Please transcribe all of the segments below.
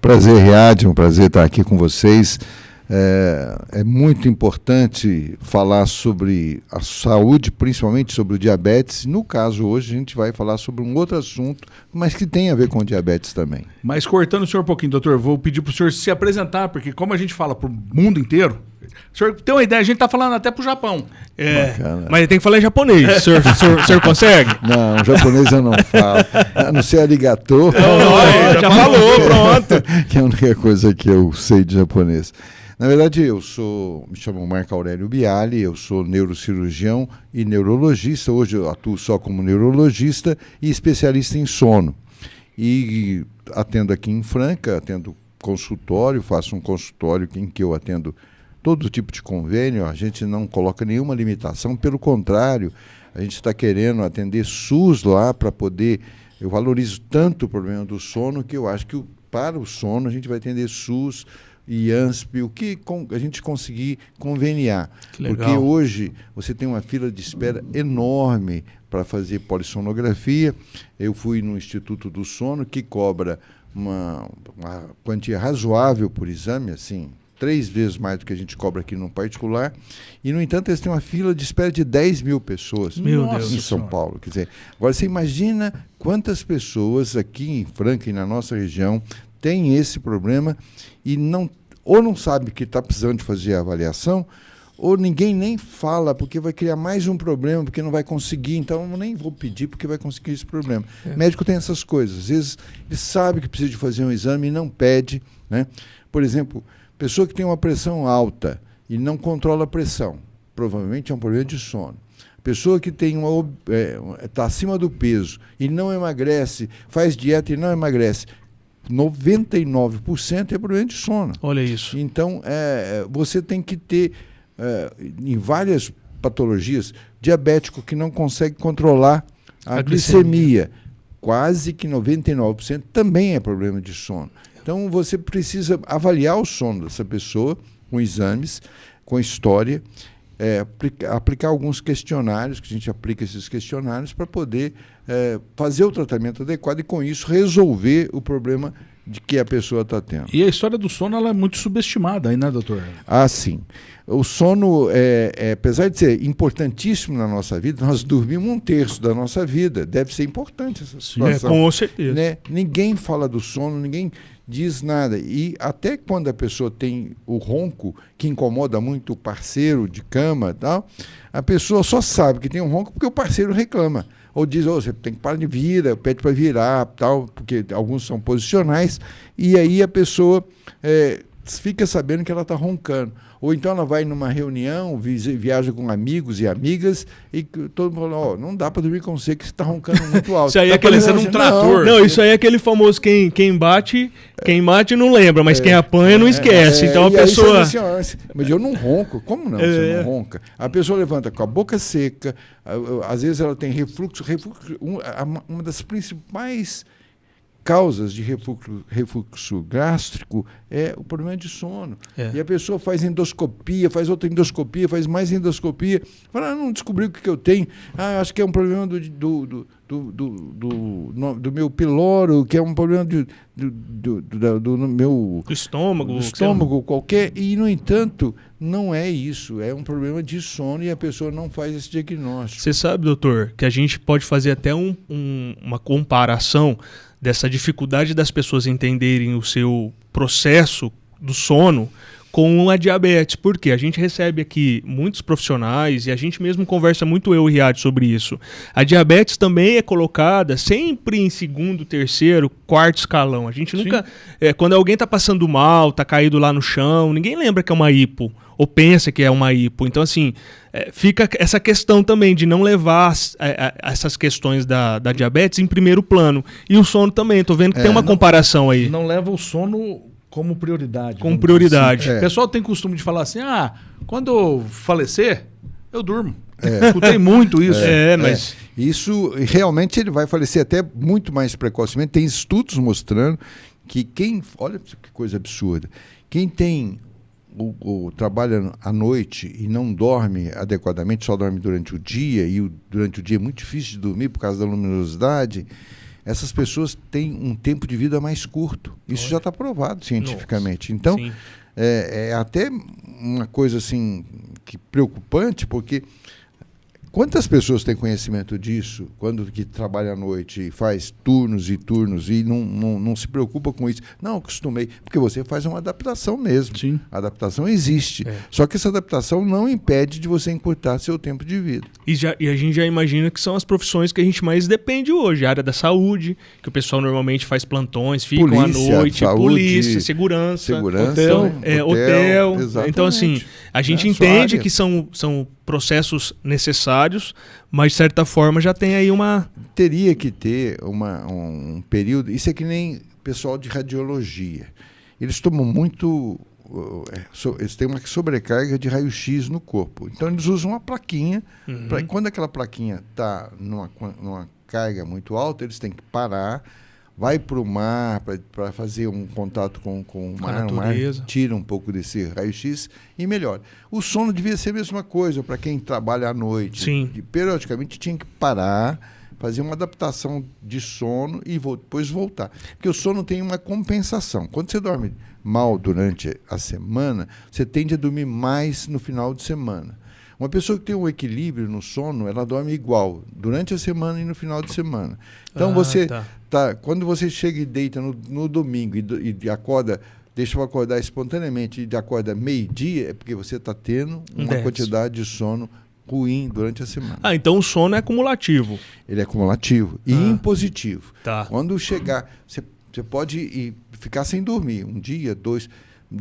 Prazer, Riad, um prazer estar aqui com vocês. É muito importante falar sobre a saúde, principalmente sobre o diabetes. No caso, hoje, a gente vai falar sobre um outro assunto, mas que tem a ver com o diabetes também. Mas cortando o senhor um pouquinho, doutor, vou pedir para o senhor se apresentar, porque como a gente fala para o mundo inteiro, o senhor tem uma ideia, a gente está falando até para o Japão. Mas tem que falar em japonês. O senhor consegue? Não, japonês eu não falo. A não ser arigato. Já falou, pronto. Que é a única coisa que eu sei de japonês. Na verdade, me chamo Marco Aurélio Biali, eu sou neurocirurgião e neurologista. Hoje eu atuo só como neurologista e especialista em sono. E atendo aqui em Franca, atendo consultório, faço um consultório em que eu atendo todo tipo de convênio. A gente não coloca nenhuma limitação, pelo contrário, a gente está querendo atender SUS lá para poder... Eu valorizo tanto o problema do sono que eu acho que para o sono a gente vai atender SUS e ANSP, o que a gente conseguir conveniar. Porque hoje você tem uma fila de espera enorme para fazer polissonografia. Eu fui no Instituto do Sono, que cobra uma quantia razoável por exame, assim, 3 vezes mais do que a gente cobra aqui no particular, e, no entanto, eles têm uma fila de espera de 10 mil pessoas em São Paulo. Quer dizer, agora você imagina quantas pessoas aqui em Franca e na nossa região têm esse problema e ou não sabe que está precisando de fazer a avaliação, ou ninguém nem fala, porque vai criar mais um problema, porque não vai conseguir, então eu nem vou pedir, porque vai conseguir esse problema. O médico tem essas coisas, às vezes ele sabe que precisa de fazer um exame e não pede, né? Por exemplo, pessoa que tem uma pressão alta e não controla a pressão, provavelmente é um problema de sono. Pessoa que tem está acima do peso e não emagrece, faz dieta e não emagrece, 99% é problema de sono. Olha isso. Então, você tem que ter, em várias patologias, diabético que não consegue controlar a glicemia. Quase que 99% também é problema de sono. Então, você precisa avaliar o sono dessa pessoa com exames, com história, aplicar alguns questionários, que a gente aplica esses questionários para poder fazer o tratamento adequado e, com isso, resolver o problema de que a pessoa está tendo. E a história do sono ela é muito subestimada aí, né, doutor? Ah, sim. O sono, apesar de ser importantíssimo na nossa vida, nós dormimos 1/3 da nossa vida. Deve ser importante essa situação. Com certeza. Né? Ninguém fala do sono, ninguém diz nada. E até quando a pessoa tem o ronco, que incomoda muito o parceiro de cama e tal, a pessoa só sabe que tem um ronco porque o parceiro reclama. Ou diz, você tem que parar de virar, pede para virar, tal, porque alguns são posicionais, e aí a pessoa fica sabendo que ela está roncando. Ou então ela vai numa reunião, viaja com amigos e amigas, e todo mundo fala, não dá para dormir com você, que você está roncando muito alto. Isso aí tá parecendo um trator. Não, isso aí é aquele famoso quem bate não lembra, mas quem apanha não esquece. Então a pessoa... Assim, mas eu não ronco. Como não? Você não ronca? A pessoa levanta com a boca seca, às vezes ela tem refluxo. Uma das principais causas de refluxo gástrico é o problema de sono. E a pessoa faz endoscopia, faz outra endoscopia, faz mais endoscopia. Fala, não descobriu o que eu tenho. Acho que é um problema do meu piloro, que é um problema do meu estômago qualquer. E, no entanto, não é isso. É um problema de sono e a pessoa não faz esse diagnóstico. Você sabe, doutor, que a gente pode fazer até uma comparação dessa dificuldade das pessoas entenderem o seu processo do sono com a diabetes. Porque a gente recebe aqui muitos profissionais e a gente mesmo conversa muito, eu e o Riad, sobre isso. A diabetes também é colocada sempre em segundo, terceiro, quarto escalão. A gente nunca... quando alguém está passando mal, está caído lá no chão, ninguém lembra que é uma hipo, ou pensa que é uma hipo. Então, assim, fica essa questão também de não levar essas questões da diabetes em primeiro plano. E o sono também. Estou vendo que tem uma comparação aí. Não leva o sono como prioridade. Como prioridade. Assim. O pessoal tem costume de falar assim, quando eu falecer, eu durmo. Escutei muito isso. Mas isso realmente ele vai falecer até muito mais precocemente. Tem estudos mostrando que olha que coisa absurda, quem tem trabalha à noite e não dorme adequadamente, só dorme durante o dia, e durante o dia é muito difícil de dormir por causa da luminosidade, essas pessoas têm um tempo de vida mais curto. Isso já está provado cientificamente. Então, é até uma coisa assim que preocupante, porque quantas pessoas têm conhecimento disso, quando que trabalha à noite e faz turnos e turnos e não se preocupa com isso? Não, acostumei. Porque você faz uma adaptação mesmo. Sim. A adaptação existe. Só que essa adaptação não impede de você encurtar seu tempo de vida. E a gente já imagina que são as profissões que a gente mais depende hoje. A área da saúde, que o pessoal normalmente faz plantões, ficam Polícia, à noite, saúde, polícia, segurança, hotel, né? Hotel. Exatamente. Então, assim, a gente É a sua entende área. que são processos necessários, mas de certa forma já tem aí uma... Teria que ter um período. Isso é que nem pessoal de radiologia. Eles tomam muito. Eles têm uma sobrecarga de raio-x no corpo. Então eles usam uma plaquinha. Quando aquela plaquinha está numa carga muito alta, eles têm que parar, vai para o mar para fazer um contato com o mar, tira um pouco desse raio-x e melhora. O sono devia ser a mesma coisa para quem trabalha à noite. Sim. E, periodicamente tinha que parar, fazer uma adaptação de sono e depois voltar. Porque o sono tem uma compensação. Quando você dorme mal durante a semana, você tende a dormir mais no final de semana. Uma pessoa que tem um equilíbrio no sono, ela dorme igual durante a semana e no final de semana. Então quando você chega e deita no domingo e acorda, deixa eu acordar espontaneamente e acorda meio-dia, é porque você está tendo uma quantidade de sono ruim durante a semana. Então o sono é acumulativo. Ele é acumulativo e impositivo. Tá. Quando chegar, você pode ficar sem dormir, um dia, 2,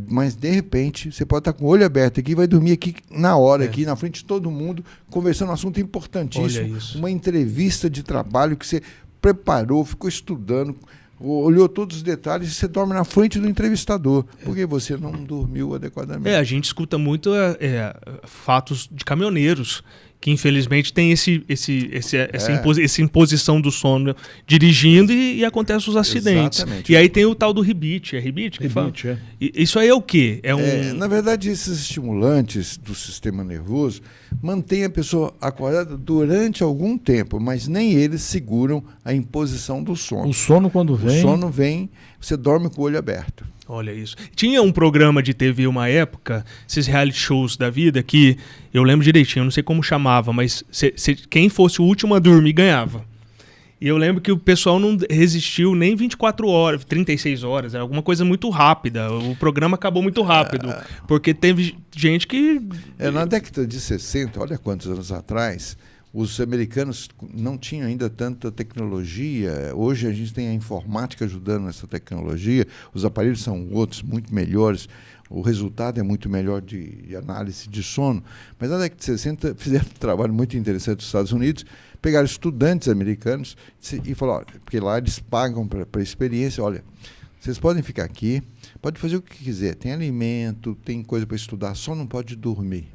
mas de repente você pode estar com o olho aberto aqui, vai dormir aqui na hora, aqui na frente de todo mundo, conversando um assunto importantíssimo. Olha isso. Uma entrevista de trabalho que você preparou, ficou estudando, olhou todos os detalhes e você dorme na frente do entrevistador, porque você não dormiu adequadamente. A gente escuta muito fatos de caminhoneiros que infelizmente tem essa imposição do sono dirigindo e acontecem os acidentes. Exatamente. E aí tem o tal do rebite. É rebite que fala? Isso aí é o quê? Na verdade, esses estimulantes do sistema nervoso mantêm a pessoa acordada durante algum tempo, mas nem eles seguram a imposição do sono. O sono quando vem... O sono vem, você dorme com o olho aberto. Olha isso. Tinha um programa de TV uma época, esses reality shows da vida, que eu lembro direitinho, eu não sei como chamava, mas quem fosse o último a dormir ganhava. E eu lembro que o pessoal não resistiu nem 24 horas, 36 horas, era alguma coisa muito rápida. O programa acabou muito rápido, porque teve gente que... Na década de 60, olha quantos anos atrás, os americanos não tinham ainda tanta tecnologia. Hoje a gente tem a informática ajudando nessa tecnologia, os aparelhos são outros, muito melhores, o resultado é muito melhor de análise de sono. Mas na década de 60 fizeram um trabalho muito interessante nos Estados Unidos, pegaram estudantes americanos e falaram, porque lá eles pagam para a experiência, olha, vocês podem ficar aqui, pode fazer o que quiser, tem alimento, tem coisa para estudar, só não pode dormir.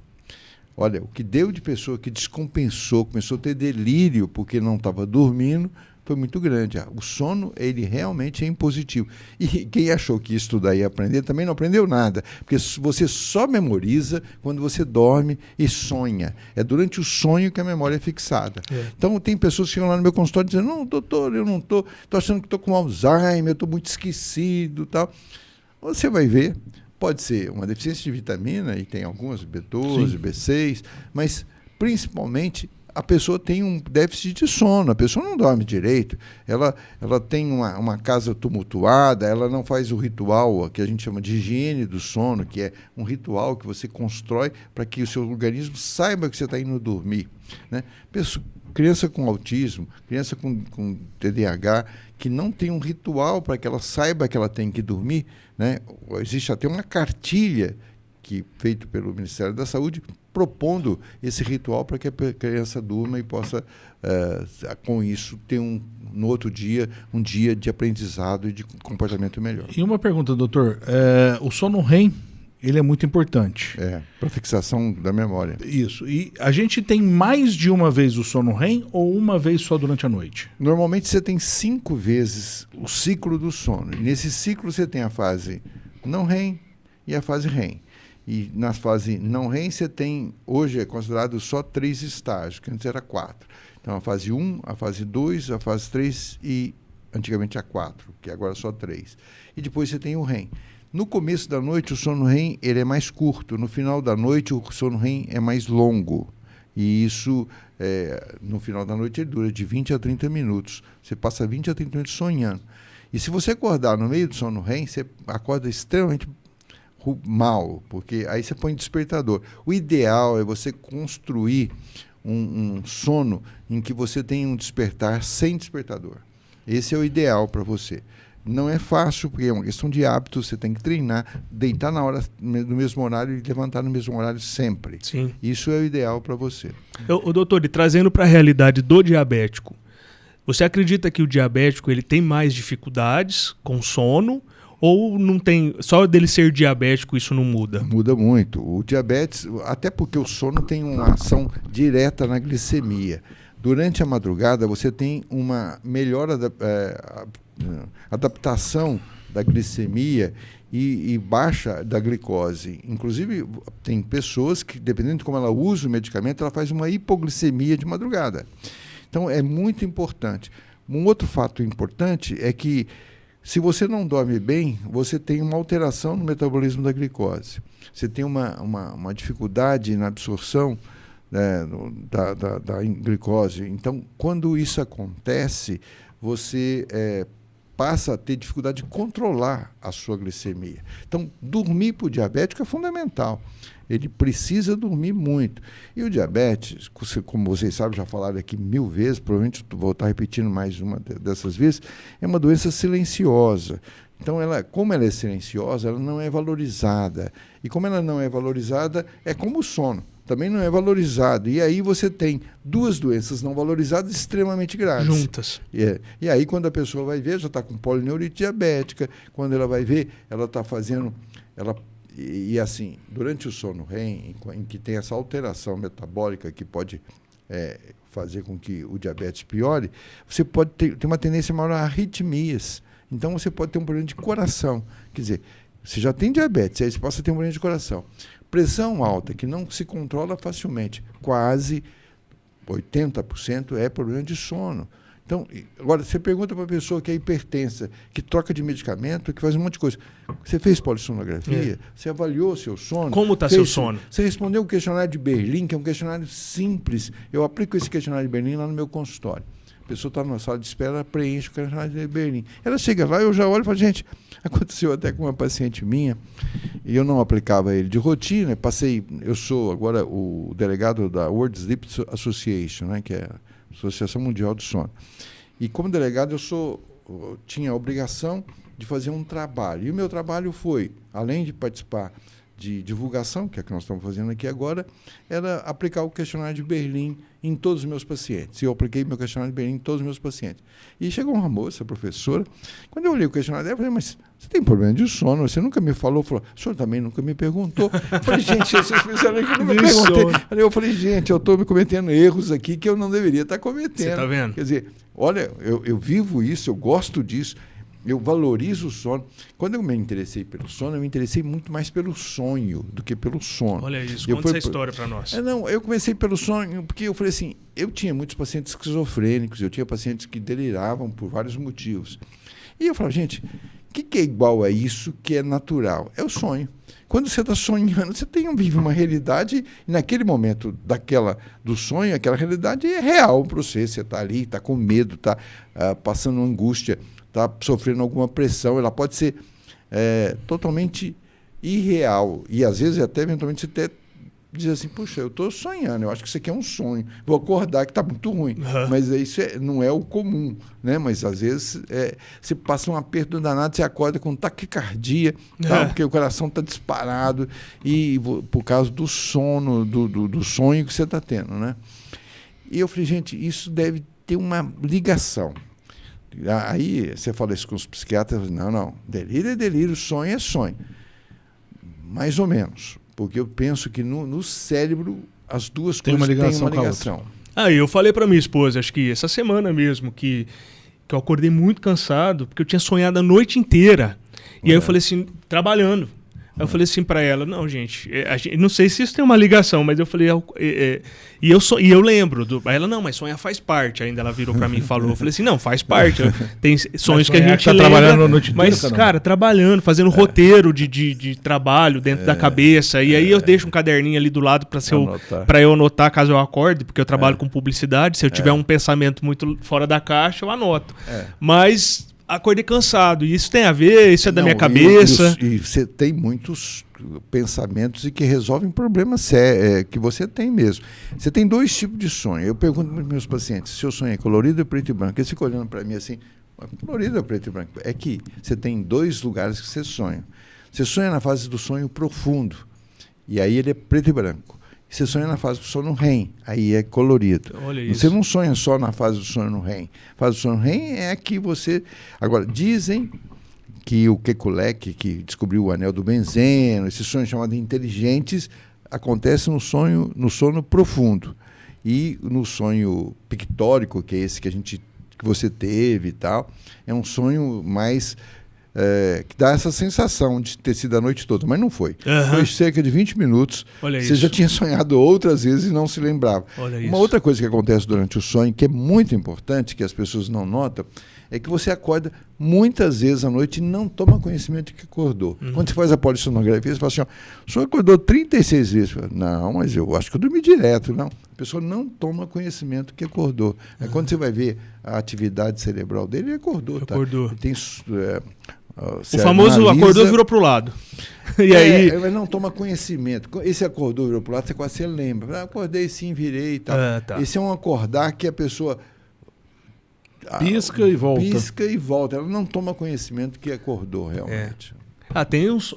Olha, o que deu de pessoa que descompensou, começou a ter delírio porque não estava dormindo, foi muito grande. O sono, ele realmente é impositivo. E quem achou que ia estudar e aprender, também não aprendeu nada. Porque você só memoriza quando você dorme e sonha. É durante o sonho que a memória é fixada. Então, tem pessoas que chegam lá no meu consultório dizendo, não, doutor, eu não estou achando que estou com Alzheimer, eu estou muito esquecido, tal. Você vai ver. Pode ser uma deficiência de vitamina, e tem algumas, B12, Sim. B6, mas principalmente a pessoa tem um déficit de sono, a pessoa não dorme direito, ela tem uma casa tumultuada, ela não faz o ritual que a gente chama de higiene do sono, que é um ritual que você constrói para que o seu organismo saiba que você está indo dormir. Né? Criança com autismo, criança com TDAH, que não tem um ritual para que ela saiba que ela tem que dormir, né? Existe até uma cartilha feita pelo Ministério da Saúde propondo esse ritual para que a criança durma e possa, com isso, ter no outro dia, um dia de aprendizado e de comportamento melhor. E uma pergunta, doutor, o sono REM, ele é muito importante. Para fixação da memória. Isso. E a gente tem mais de uma vez o sono REM ou uma vez só durante a noite? Normalmente você tem 5 vezes o ciclo do sono. E nesse ciclo você tem a fase não REM e a fase REM. E na fase não REM você tem, hoje é considerado só 3 estágios, que antes era 4. Então a fase 1, a fase 2, a fase 3 e antigamente tinha 4, que agora só 3. E depois você tem o REM. No começo da noite, o sono REM ele é mais curto. No final da noite, o sono REM é mais longo. E isso, no final da noite, ele dura de 20 a 30 minutos. Você passa 20 a 30 minutos sonhando. E se você acordar no meio do sono REM, você acorda extremamente mal, porque aí você põe despertador. O ideal é você construir um sono em que você tem um despertar sem despertador. Esse é o ideal para você. Não é fácil, porque é uma questão de hábito, você tem que treinar, deitar no mesmo horário e levantar no mesmo horário sempre. Sim. Isso é o ideal para você. Doutor, e trazendo para a realidade do diabético, você acredita que o diabético ele tem mais dificuldades com sono ou não tem, só dele ser diabético isso não muda? Muda muito. O diabetes, até porque o sono tem uma ação direta na glicemia. Durante a madrugada você tem uma melhor adaptação da glicemia e baixa da glicose. Inclusive, tem pessoas que, dependendo de como ela usa o medicamento, ela faz uma hipoglicemia de madrugada. Então, é muito importante. Um outro fato importante é que, se você não dorme bem, você tem uma alteração no metabolismo da glicose. Você tem uma dificuldade na absorção da glicose. Então, quando isso acontece, você passa a ter dificuldade de controlar a sua glicemia. Então, dormir para o diabético é fundamental. Ele precisa dormir muito. E o diabetes, como vocês sabem, já falaram aqui 1000 vezes, provavelmente vou estar repetindo mais uma dessas vezes, é uma doença silenciosa. Então, como ela é silenciosa, ela não é valorizada. E como ela não é valorizada, é como o sono. Também não é valorizado. E aí você tem 2 doenças não valorizadas extremamente graves. Juntas. E aí, quando a pessoa vai ver, já está com polineurite diabética. Quando ela vai ver, ela está fazendo... E assim, durante o sono REM, em que tem essa alteração metabólica que pode fazer com que o diabetes piore, você pode ter uma tendência maior a arritmias. Então, você pode ter um problema de coração. Quer dizer, você já tem diabetes, aí você pode ter um problema de coração. Pressão alta, que não se controla facilmente, quase 80% é problema de sono. Então, agora, você pergunta para a pessoa que é hipertensa, que troca de medicamento, que faz um monte de coisa. Você fez polissonografia? Você avaliou o seu sono? Como está seu sono? Você respondeu o questionário de Berlim, que é um questionário simples. Eu aplico esse questionário de Berlim lá no meu consultório. A pessoa está numa sala de espera, ela preenche o questionário de Berlim. Ela chega lá, eu já olho e falo, gente, aconteceu até com uma paciente minha, e eu não aplicava ele de rotina, eu sou agora o delegado da World Sleep Association, né, que é a Associação Mundial do Sono. E como delegado eu tinha a obrigação de fazer um trabalho. E o meu trabalho foi, além de participar de divulgação, que é o que nós estamos fazendo aqui agora, era aplicar o questionário de Berlim em todos os meus pacientes. Eu apliquei meu questionário de Berlim em todos os meus pacientes. E chegou uma moça, professora, quando eu olhei o questionário dela, eu falei, mas você tem problema de sono? Você nunca me falou? Falou, o senhor também nunca me perguntou. Eu falei, gente, vocês pensaram que eu nunca perguntei. Eu falei, gente, eu estou me cometendo erros aqui que eu não deveria estar cometendo. Você está vendo? Quer dizer, olha, eu vivo isso, eu gosto disso. Eu valorizo o sono. Quando eu me interessei pelo sono, eu me interessei muito mais pelo sonho do que pelo sono. Olha isso, conta essa história para nós. Eu comecei pelo sonho porque eu falei assim, eu tinha muitos pacientes esquizofrênicos, eu tinha pacientes que deliravam por vários motivos. E eu falava, gente, o que é igual a isso que é natural? É o sonho. Quando você está sonhando, você vive uma realidade, e naquele momento do sonho, aquela realidade é real para você. Você está ali, está com medo, está passando angústia, está sofrendo alguma pressão, ela pode ser totalmente irreal. E às vezes até eventualmente você até diz assim, puxa, eu estou sonhando, eu acho que isso aqui é um sonho. Vou acordar que está muito ruim. Uhum. Mas isso não é o comum, né? Mas às vezes você passa um aperto danado, você acorda com taquicardia, porque o coração está disparado, e por causa do sono, do sonho que você está tendo, né? E eu falei, gente, isso deve ter uma ligação. Aí você fala isso com os psiquiatras, não, delírio é delírio, sonho é sonho. Mais ou menos, porque eu penso que no cérebro as duas coisas têm uma ligação. Aí eu falei para minha esposa, acho que essa semana mesmo, que eu acordei muito cansado, porque eu tinha sonhado a noite inteira. E aí eu falei assim, trabalhando. Aí eu falei assim pra ela, não, gente, não sei se isso tem uma ligação, mas eu falei, e eu lembro. Aí ela, não, mas sonhar faz parte. Ainda ela virou pra mim e falou. Eu falei assim, não, faz parte. Tem sonhos que a gente lembra, trabalhando a noite mas, inteira, cara, trabalhando, fazendo roteiro de trabalho dentro da cabeça. E aí eu deixo um caderninho ali do lado pra eu anotar caso eu acorde, porque eu trabalho com publicidade. Se eu tiver um pensamento muito fora da caixa, eu anoto. Mas acordei cansado. E isso tem a ver, isso é da minha cabeça. E você tem muitos pensamentos e que resolvem problemas que você tem mesmo. Você tem 2 tipos de sonho. Eu pergunto para os meus pacientes, se o sonho é colorido ou preto e branco. Eles ficam olhando para mim assim, colorido ou preto e branco? É que você tem 2 lugares que você sonha. Você sonha na fase do sonho profundo, e aí ele é preto e branco. Você sonha na fase do sono REM, aí é colorido. Olha isso. Você não sonha só na fase do sono REM. A fase do sono REM é que você... Agora, dizem que o Kekulé, que descobriu o anel do benzeno, esses sonhos chamados inteligentes, acontecem no sono profundo. E no sonho pictórico, que é esse que você teve e tal, é um sonho mais... que dá essa sensação de ter sido a noite toda, mas não foi. Foi cerca de 20 minutos. Olha você isso. já tinha sonhado outras vezes e não se lembrava. Olha Uma isso. outra coisa que acontece durante o sonho, que é muito importante, que as pessoas não notam, é que você acorda muitas vezes à noite e não toma conhecimento de que acordou. Quando você faz a polissonografia, você fala assim, o senhor acordou 36 vezes. Falo, não, mas eu acho que eu dormi direto. Não, a pessoa não toma conhecimento que acordou. Aí quando você vai ver a atividade cerebral dele, ele acordou. Acordou. Tá? Ele tem... o famoso acordou e virou pro lado. E aí... Mas não toma conhecimento. Esse acordou e virou pro lado, você quase lembra. Acordei sim, virei e tal. Tá. Esse é um acordar que a pessoa... Pisca e volta. Pisca e volta. Ela não toma conhecimento que acordou realmente. Tem uns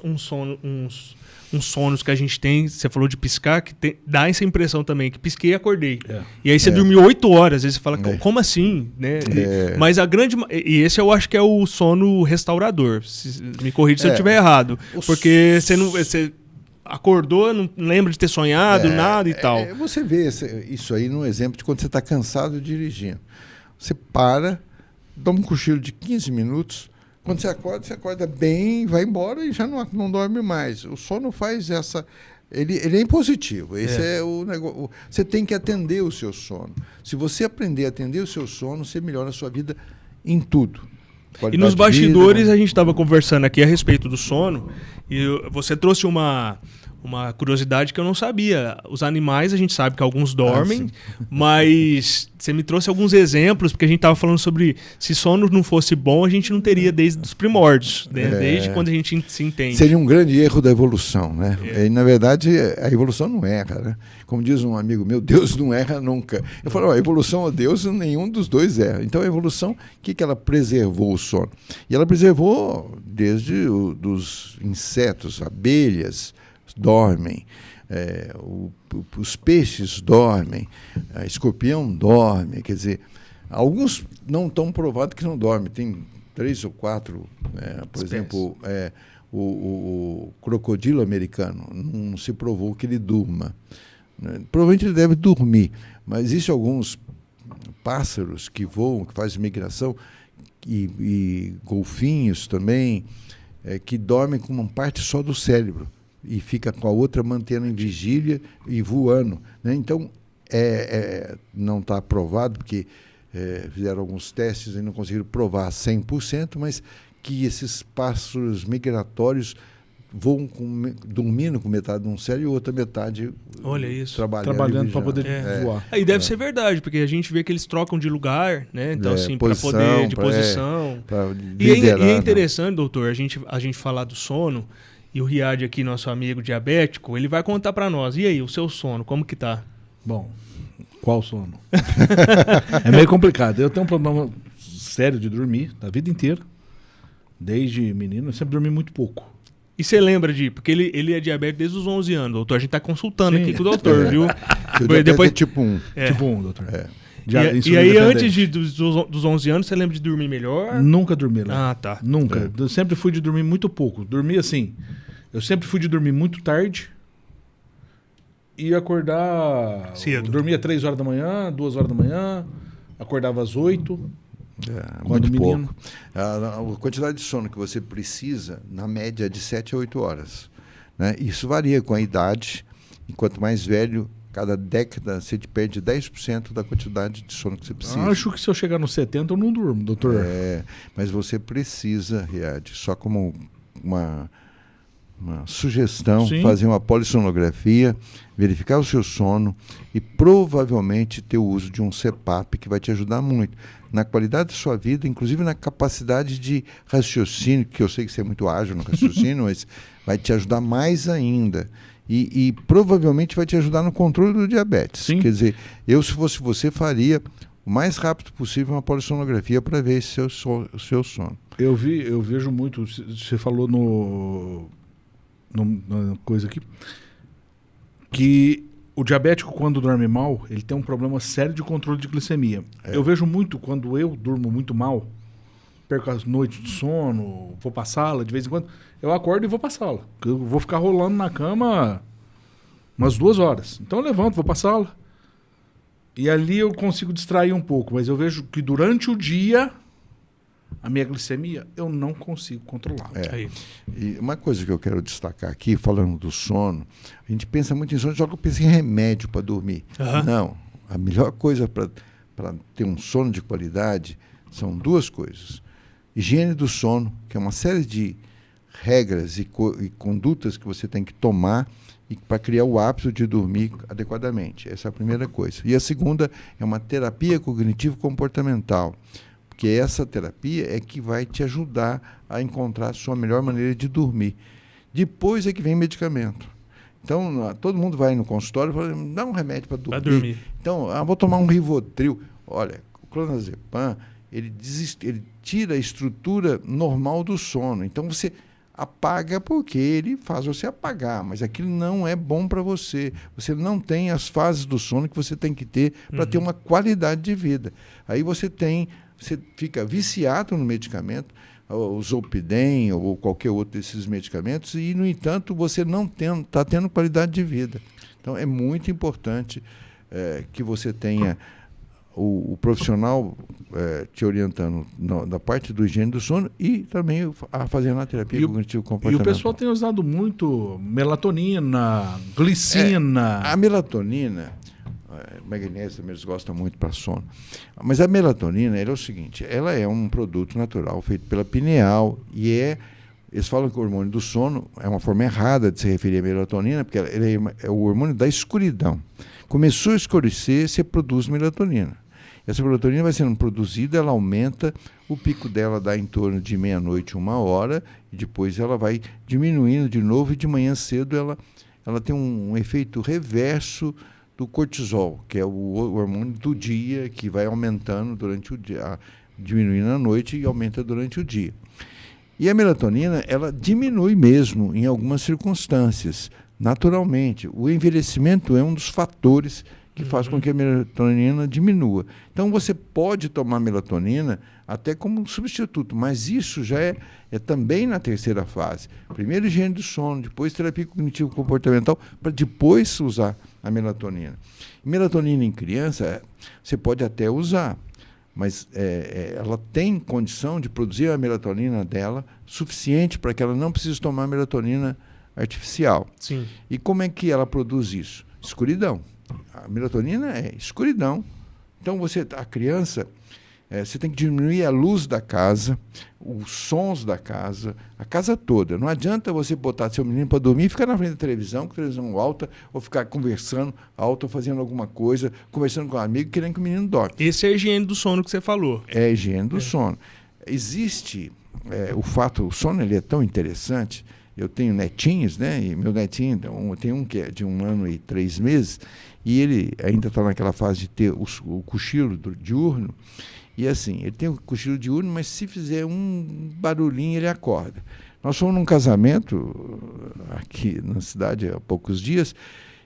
sonos que a gente tem, você falou de piscar, que dá essa impressão também, que pisquei e acordei. E aí você dormiu 8 horas, às vezes você fala, como assim? Né? Mas a grande... E esse eu acho que é o sono restaurador. Me corrija se eu estiver errado. Porque você acordou, não lembra de ter sonhado, nada e tal. Você vê isso aí no exemplo de quando você está cansado dirigindo. Você para, dá um cochilo de 15 minutos. Quando você acorda bem, vai embora e já não dorme mais. O sono faz essa... Ele é impositivo. Esse é o negócio. Você tem que atender o seu sono. Se você aprender a atender o seu sono, você melhora a sua vida em tudo. E nos bastidores a gente estava conversando aqui a respeito do sono e você trouxe uma curiosidade que eu não sabia. Os animais, a gente sabe que alguns dormem, mas você me trouxe alguns exemplos, porque a gente estava falando sobre se sono não fosse bom, a gente não teria desde os primórdios, né? Desde quando a gente se entende. Seria um grande erro da evolução, né? E, na verdade, a evolução não erra, né? Como diz um amigo meu, Deus não erra nunca. Eu falo, a evolução ou Deus, nenhum dos dois erra. Então, a evolução, o que ela preservou o sono? E ela preservou desde dos insetos, abelhas, dormem, os peixes dormem, a escorpião dorme, quer dizer, alguns não estão provados que não dormem, tem 3 ou 4, por exemplo, o crocodilo americano, não se provou que ele durma, né? Provavelmente ele deve dormir, mas existem alguns pássaros que voam, que fazem migração, e golfinhos também, que dormem com uma parte só do cérebro, e fica com a outra mantendo em vigília e voando, né? Então, não está provado, porque fizeram alguns testes e não conseguiram provar 100%, mas que esses pássaros migratórios voam dormindo com metade de um cérebro e outra metade trabalhando para poder voar. Aí deve ser verdade, porque a gente vê que eles trocam de lugar, né? Então, assim, para poder, de posição. E é interessante, doutor, a gente falar do sono. E o Riad aqui, nosso amigo diabético, ele vai contar para nós. E aí, o seu sono, como que tá? Bom, qual sono? É meio complicado. Eu tenho um problema sério de dormir a vida inteira. Desde menino, eu sempre dormi muito pouco. E você lembra porque ele é diabético desde os 11 anos, doutor. A gente tá consultando aqui com o doutor, viu? Depois tipo 1. Tipo 1, doutor. E aí, antes dos 11 anos, você lembra de dormir melhor? Nunca dormi lá. Ah, tá. Nunca. Eu sempre fui de dormir muito pouco. Dormi assim. Eu sempre fui de dormir muito tarde e acordar cedo. Eu dormia 3 horas da manhã, 2 horas da manhã, acordava às 8. Muito pouco. A quantidade de sono que você precisa, na média, é de 7 a 8 horas. né? Isso varia com a idade, e quanto mais velho, cada década você perde 10% da quantidade de sono que você precisa. Acho que se eu chegar nos 70 eu não durmo, doutor. Mas você precisa, Riad, só como uma sugestão, Sim. fazer uma polissonografia, verificar o seu sono e provavelmente ter o uso de um CPAP que vai te ajudar muito na qualidade da sua vida, inclusive na capacidade de raciocínio, que eu sei que você é muito ágil no raciocínio, mas vai te ajudar mais ainda. E provavelmente vai te ajudar no controle do diabetes. Sim. Quer dizer, eu, se fosse você, faria o mais rápido possível uma polissonografia para ver o seu sono. Eu vejo muito, você falou na coisa aqui, que o diabético, quando dorme mal, ele tem um problema sério de controle de glicemia. Eu vejo muito, quando eu durmo muito mal, perco as noites de sono, vou pra sala, de vez em quando, eu acordo e vou pra sala. Eu vou ficar rolando na cama umas 2 horas. Então eu levanto, vou pra sala. E ali eu consigo distrair um pouco, mas eu vejo que durante o dia, a minha glicemia, eu não consigo controlar. E uma coisa que eu quero destacar aqui, falando do sono, a gente pensa muito em sono, só que eu penso em remédio para dormir. Não, a melhor coisa para ter um sono de qualidade são 2 coisas. Higiene do sono, que é uma série de regras e condutas que você tem que tomar para criar o hábito de dormir adequadamente. Essa é a primeira coisa. E a segunda é uma terapia cognitivo-comportamental, porque essa terapia é que vai te ajudar a encontrar a sua melhor maneira de dormir. Depois é que vem medicamento. Então, todo mundo vai no consultório e fala, dá um remédio para dormir. Então, vou tomar um Rivotril. Olha, o clonazepam, ele tira a estrutura normal do sono. Então, você apaga porque ele faz você apagar, mas aquilo não é bom para você. Você não tem as fases do sono que você tem que ter para ter uma qualidade de vida. Aí você fica viciado no medicamento, o Zolpidem ou qualquer outro desses medicamentos, e, no entanto, você não está tendo qualidade de vida. Então, é muito importante que você tenha o profissional te orientando da parte do higiene do sono e também fazendo a terapia cognitivo-comportamental. E o pessoal tem usado muito melatonina, glicina. A melatonina, magnésio também eles gostam muito para sono. Mas a melatonina, ela é o seguinte, ela é um produto natural feito pela pineal e eles falam que o hormônio do sono é uma forma errada de se referir à melatonina, porque ele é o hormônio da escuridão. Começou a escurecer, você produz melatonina. Essa melatonina vai sendo produzida, ela aumenta, o pico dela dá em torno de meia-noite, 1h, e depois ela vai diminuindo de novo, e de manhã cedo ela tem um efeito reverso do cortisol, que é o hormônio do dia, que vai aumentando durante o dia, diminuindo à noite e aumenta durante o dia. E a melatonina, ela diminui mesmo em algumas circunstâncias, naturalmente. O envelhecimento é um dos fatores que faz com que a melatonina diminua. Então, você pode tomar melatonina até como um substituto, mas isso já é também na terceira fase. Primeiro higiene do sono, depois terapia cognitivo-comportamental, para depois usar a melatonina. Melatonina em criança, você pode até usar, mas ela tem condição de produzir a melatonina dela suficiente para que ela não precise tomar melatonina artificial. Sim. E como é que ela produz isso? Escuridão. A melatonina é escuridão. Então, a criança, você tem que diminuir a luz da casa, os sons da casa, a casa toda. Não adianta você botar seu menino para dormir e ficar na frente da televisão, com a televisão alta, ou ficar conversando alto, ou fazendo alguma coisa, conversando com um amigo, querendo que o menino dorme. Esse é a higiene do sono que você falou. É a higiene do sono. Existe o sono ele é tão interessante. Eu tenho netinhos, né? E meu netinho, tem um que é de 1 ano e 3 meses, e ele ainda está naquela fase de ter o cochilo diurno. E assim, ele tem o cochilo diurno, mas se fizer um barulhinho, ele acorda. Nós fomos num casamento aqui na cidade há poucos dias,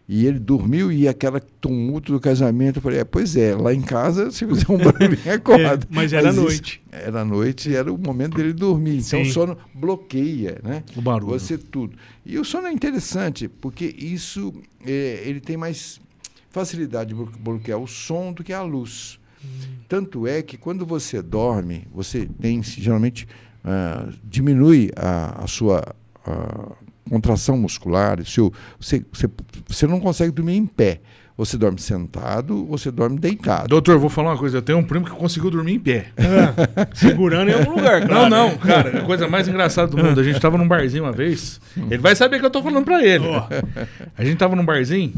e ele dormiu e aquela tumulto do casamento, eu falei, pois é, lá em casa, se fizer um barulhinho, acorda. Mas era à noite. Era à noite e era o momento dele dormir. Então, Sim. o sono bloqueia, né? O barulho. Você tudo. E o sono é interessante, porque isso, ele tem mais facilidade de bloquear o som do que a luz. Tanto é que quando você dorme, você tem, geralmente, diminui a sua contração muscular, você não consegue dormir em pé. Você dorme sentado ou você dorme deitado. Doutor, vou falar uma coisa. Eu tenho um primo que conseguiu dormir em pé. Segurando em algum lugar, claro. Não, cara. A coisa mais engraçada do mundo. A gente tava num barzinho uma vez. Ele vai saber que eu tô falando pra ele. A gente tava num barzinho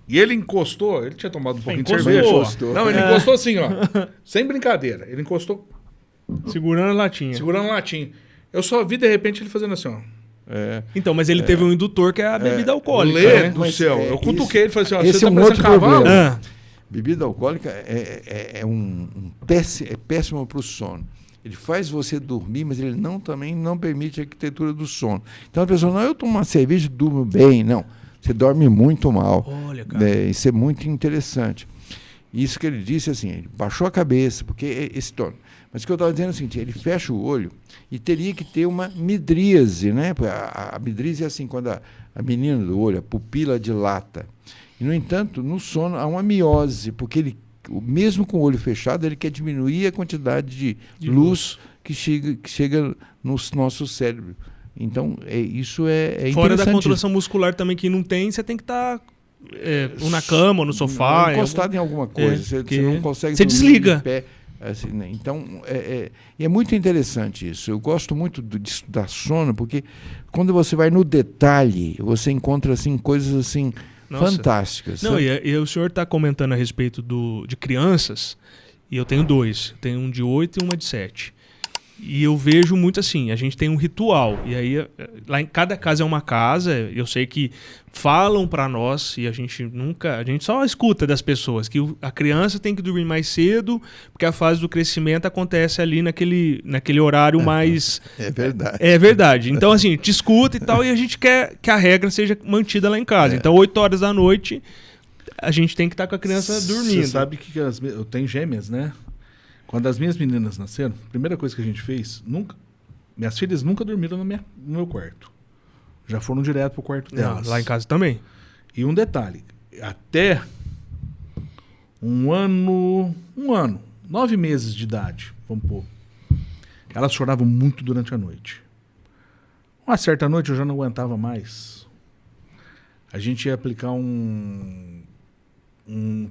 e ele encostou. Ele tinha tomado um pouquinho de cerveja. Não, ele encostou assim, ó. Sem brincadeira. Ele encostou Segurando a latinha. segurando a latinha. Eu só vi, de repente, ele fazendo assim, ó. Então, mas ele teve um indutor que é a bebida alcoólica. Lê Né? do céu. Eu cutuquei ele e falei assim, ó. esse Você é tá um outro parecendo cavalo? problema. Bebida alcoólica é péssimo para o sono. Ele faz você dormir, mas ele também não permite a arquitetura do sono. Então a pessoa, não, eu tomo uma cerveja e durmo bem. Não, você dorme muito mal. Olha, cara. Isso é muito interessante. Isso que ele disse, assim, ele baixou a cabeça, porque é esse tono. Mas o que eu estava dizendo é o seguinte, ele fecha o olho e teria que ter uma midríase, né? A midríase é assim, quando a menina do olho, a pupila dilata. E, no entanto, no sono há uma miose, porque ele, mesmo com o olho fechado, ele quer diminuir a quantidade de luz que chega no nosso cérebro. Então, isso é Fora da interessante. contração muscular também, que não tem, você tem que estar ou na cama, ou no sofá. Encostado em alguma coisa. Você não consegue você dormir desliga. de pé. Assim, né? Então, é muito interessante isso. Eu gosto muito de estudar sono, porque quando você vai no detalhe, você encontra assim, coisas assim, fantásticas. Não, e o senhor está comentando a respeito de crianças, e eu tenho 2. Eu tenho um de 8 e uma de 7. E eu vejo muito assim, a gente tem um ritual, e aí lá em cada casa é uma casa, eu sei que falam para nós, e a gente só escuta das pessoas, que a criança tem que dormir mais cedo, porque a fase do crescimento acontece ali naquele horário mais... É verdade. É verdade. Então assim, te escuta e tal, e a gente quer que a regra seja mantida lá em casa. Então 8 horas da noite, a gente tem que estar com a criança dormindo. Você sabe que eu tenho gêmeas, né? Quando as minhas meninas nasceram, a primeira coisa que a gente fez, minhas filhas nunca dormiram no meu quarto. Já foram direto pro quarto delas. Lá em casa também. E um detalhe, até um ano, 9 meses de idade, vamos pôr, elas choravam muito durante a noite. Uma certa noite eu já não aguentava mais. A gente ia aplicar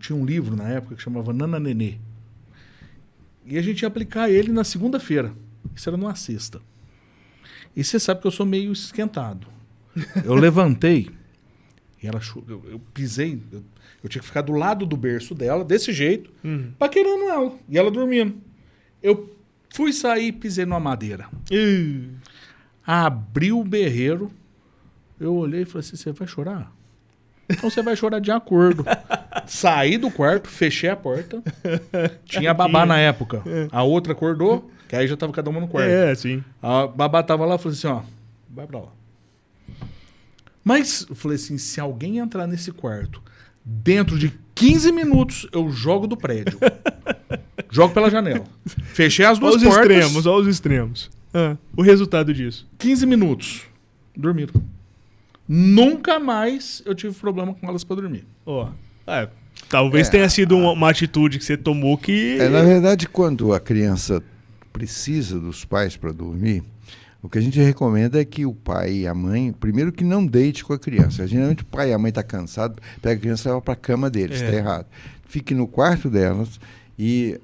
tinha um livro na época que chamava Nana Nenê. E a gente ia aplicar ele na segunda-feira. Isso era numa sexta. E você sabe que eu sou meio esquentado. Eu levantei e ela eu pisei. Eu tinha que ficar do lado do berço dela, desse jeito, paquerando ela. E ela dormindo. Eu fui sair e pisei numa madeira. Abri o berreiro. Eu olhei e falei assim, você vai chorar? Então você vai chorar de acordo. Saí do quarto, fechei a porta. Tinha a babá na época. A outra acordou, que aí já tava cada uma no quarto. Sim. A babá tava lá e falou assim, ó, vai pra lá. Mas, eu falei assim, se alguém entrar nesse quarto, dentro de 15 minutos, eu jogo do prédio. Jogo pela janela. Fechei as duas portas. Olha os extremos. O resultado disso. 15 minutos. Dormiram. Nunca mais eu tive problema com elas pra dormir. Talvez tenha sido uma atitude que você tomou que... Na verdade, quando a criança precisa dos pais para dormir, o que a gente recomenda é que o pai e a mãe, primeiro que não deite com a criança. Geralmente o pai e a mãe estão cansados, pega a criança e leva para a cama deles, está errado. Fique no quarto delas e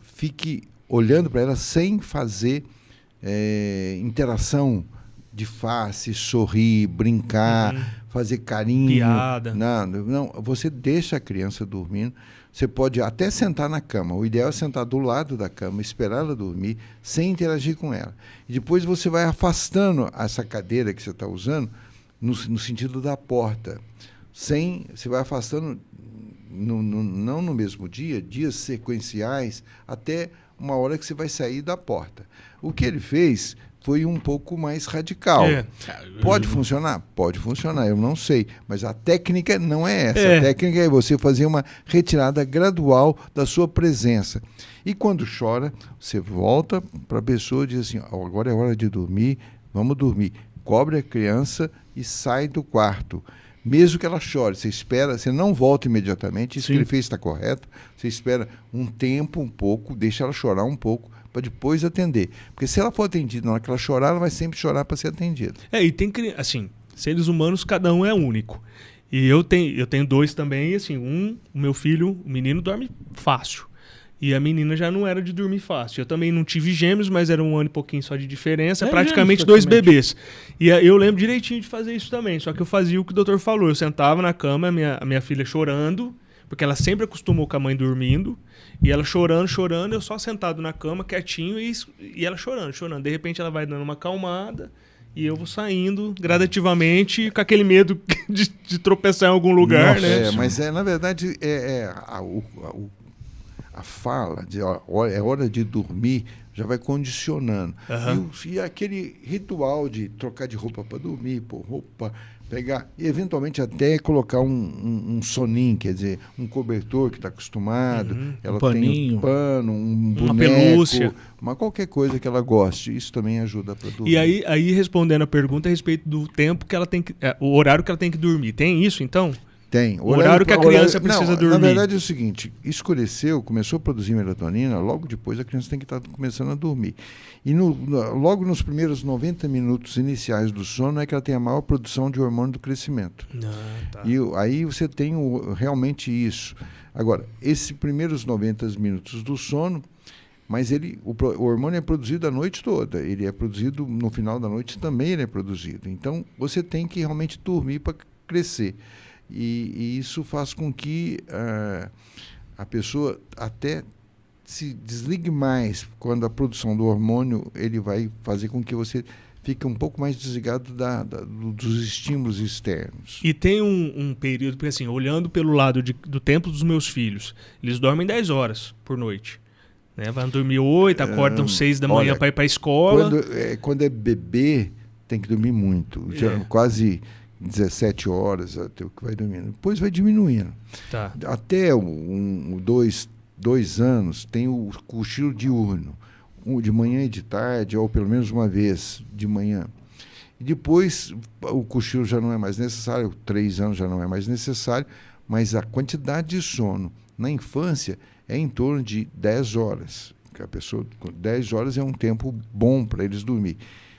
fique olhando para elas sem fazer interação de face, sorrir, brincar, fazer carinho. Piada. Não, você deixa a criança dormindo. Você pode até sentar na cama. O ideal é sentar do lado da cama, esperar ela dormir, sem interagir com ela. E depois você vai afastando essa cadeira que você está usando no sentido da porta. Você vai afastando, não no mesmo dia, dias sequenciais, até uma hora que você vai sair da porta. O que ele fez foi um pouco mais radical. Pode funcionar? Pode funcionar, eu não sei. Mas a técnica não é essa. A técnica é você fazer uma retirada gradual da sua presença. E quando chora, você volta para a pessoa e diz assim, agora é hora de dormir, vamos dormir. Cobre a criança e sai do quarto. Mesmo que ela chore, você espera, você não volta imediatamente, isso que ele fez está correto, você espera um tempo, um pouco, deixa ela chorar um pouco, para depois atender. Porque se ela for atendida na hora que ela chorar, ela vai sempre chorar para ser atendida. E tem assim, Seres humanos, cada um é único. E eu tenho 2 também, e assim, o meu filho, o menino dorme fácil. E a menina já não era de dormir fácil. Eu também não tive gêmeos, mas era 1 ano e pouquinho só de diferença. Praticamente 2 bebês. E eu lembro direitinho de fazer isso também. Só que eu fazia o que o doutor falou. Eu sentava na cama, a minha filha chorando, porque ela sempre acostumou com a mãe dormindo. E ela chorando, eu só sentado na cama, quietinho, e ela chorando. De repente ela vai dando uma acalmada. E eu vou saindo gradativamente com aquele medo de tropeçar em algum lugar, né? Mas na verdade a fala de é hora de dormir já vai condicionando. E aquele ritual de trocar de roupa para dormir, pôr roupa, pegar e eventualmente até colocar um soninho, quer dizer, um cobertor que está acostumado, ela tem um pano, um boneco, uma pelúcia, qualquer coisa que ela goste, isso também ajuda para dormir. E aí respondendo a pergunta a respeito do tempo que ela tem que, o horário que ela tem que dormir, tem isso então? Tem. O horário que a criança precisa dormir. Na verdade é o seguinte, escureceu, começou a produzir melatonina, logo depois a criança tem que estar começando a dormir. E logo nos primeiros 90 minutos iniciais do sono é que ela tem a maior produção de hormônio do crescimento. Tá. E aí você tem realmente isso. Agora, esses primeiros 90 minutos do sono, mas o hormônio é produzido a noite toda, ele é produzido no final da noite também, ele é produzido. Então você tem que realmente dormir para crescer. E isso faz com que a pessoa até se desligue mais quando a produção do hormônio ele vai fazer com que você fique um pouco mais desligado dos estímulos externos. E tem um período, porque assim, olhando pelo lado do tempo dos meus filhos, eles dormem 10 horas por noite. Né? Vão dormir 8, acordam 6 da manhã para ir para a escola. Quando é bebê, tem que dormir muito. Quase 17 horas até o que vai dormindo. Depois vai diminuindo. Tá. Até 2 anos tem o cochilo diurno. De manhã e de tarde, ou pelo menos uma vez de manhã. E depois o cochilo já não é mais necessário, 3 anos já não é mais necessário, mas a quantidade de sono na infância é em torno de 10 horas. A pessoa, 10 horas é um tempo bom para eles dormir.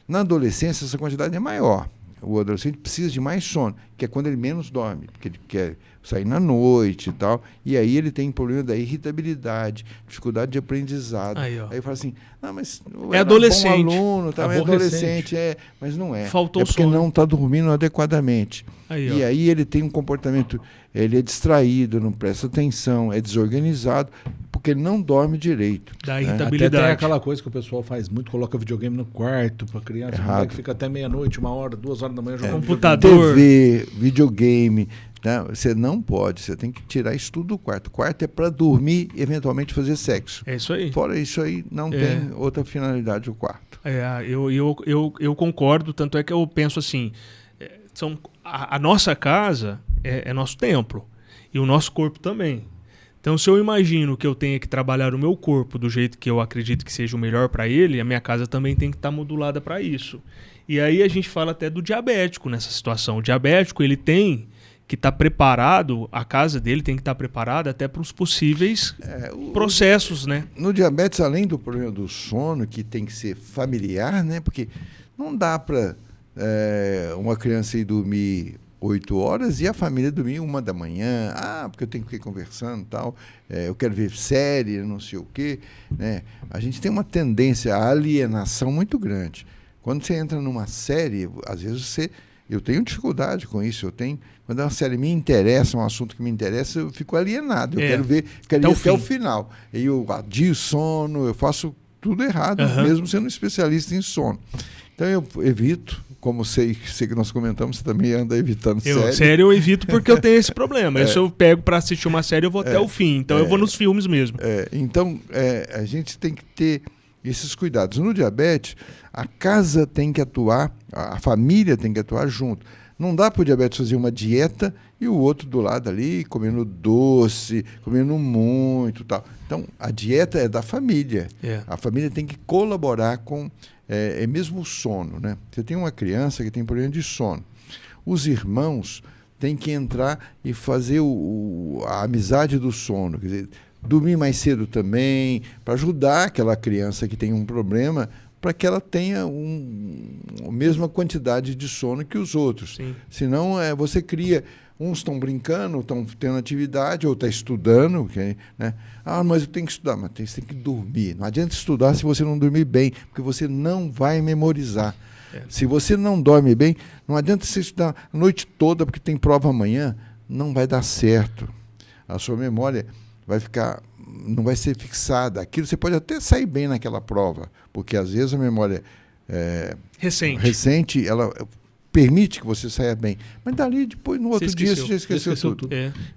Na adolescência, essa quantidade é maior. O adolescente precisa de mais sono, que é quando ele menos dorme, porque ele quer sair na noite e tal, e aí ele tem problema da irritabilidade, dificuldade de aprendizado. Aí fala assim, não, mas é adolescente. Bom aluno, tá, é adolescente, mas não é. Faltou porque sono. Não está dormindo adequadamente. E aí ele tem um comportamento, ele é distraído, não presta atenção, é desorganizado, porque ele não dorme direito. Da irritabilidade. Até tem aquela coisa que o pessoal faz muito, coloca videogame no quarto para criança, que fica até meia-noite, 1 hora, 2 horas da manhã jogando computador, TV, videogame. Né? Você não pode, você tem que tirar isso tudo do quarto. O quarto é para dormir e eventualmente fazer sexo. É isso aí. Fora isso aí, não tem outra finalidade o quarto. Eu concordo, tanto é que eu penso assim, a nossa casa é nosso templo e o nosso corpo também. Então, se eu imagino que eu tenha que trabalhar o meu corpo do jeito que eu acredito que seja o melhor para ele, a minha casa também tem que estar modulada para isso. E aí a gente fala até do diabético nessa situação. O diabético, ele tem que estar preparado, a casa dele tem que estar preparada até para os possíveis processos, né? No diabetes, além do problema do sono, que tem que ser familiar, né? Porque não dá para uma criança ir dormir 8 horas e a família dormir 1 da manhã. Porque eu tenho que ir conversando e tal. Eu quero ver série, não sei o quê. Né? A gente tem uma tendência à alienação muito grande. Quando você entra numa série, às vezes eu tenho dificuldade com isso. Quando uma série me interessa, um assunto que me interessa, eu fico alienado. Eu quero ver, quero ir até o final. E eu adio sono, eu faço tudo errado, mesmo sendo especialista em sono. Então eu evito, como sei que nós comentamos, você também anda evitando série. Série eu evito porque eu tenho esse problema. Se eu pego para assistir uma série, eu vou até o fim. Então eu vou nos filmes mesmo. Então a gente tem que ter esses cuidados. No diabetes, a casa tem que atuar, a família tem que atuar junto. Não dá para o diabetes fazer uma dieta e o outro do lado ali comendo doce, comendo muito, tal. Então, a dieta é da família. A família tem que colaborar com mesmo o sono, né? Você tem uma criança que tem problema de sono. Os irmãos têm que entrar e fazer a amizade do sono, quer dizer, dormir mais cedo também, para ajudar aquela criança que tem um problema, para que ela tenha a mesma quantidade de sono que os outros. Sim. Senão, você cria... Uns estão brincando, estão tendo atividade, ou estão estudando. Né? Mas eu tenho que estudar. Mas você tem que dormir. Não adianta estudar se você não dormir bem, porque você não vai memorizar. Se você não dorme bem, não adianta você estudar a noite toda, porque tem prova amanhã, não vai dar certo. A sua memória não vai ser fixada. Aquilo você pode até sair bem naquela prova, porque às vezes a memória recente, ela permite que você saia bem. Mas dali, depois, no outro dia, você já esqueceu tudo.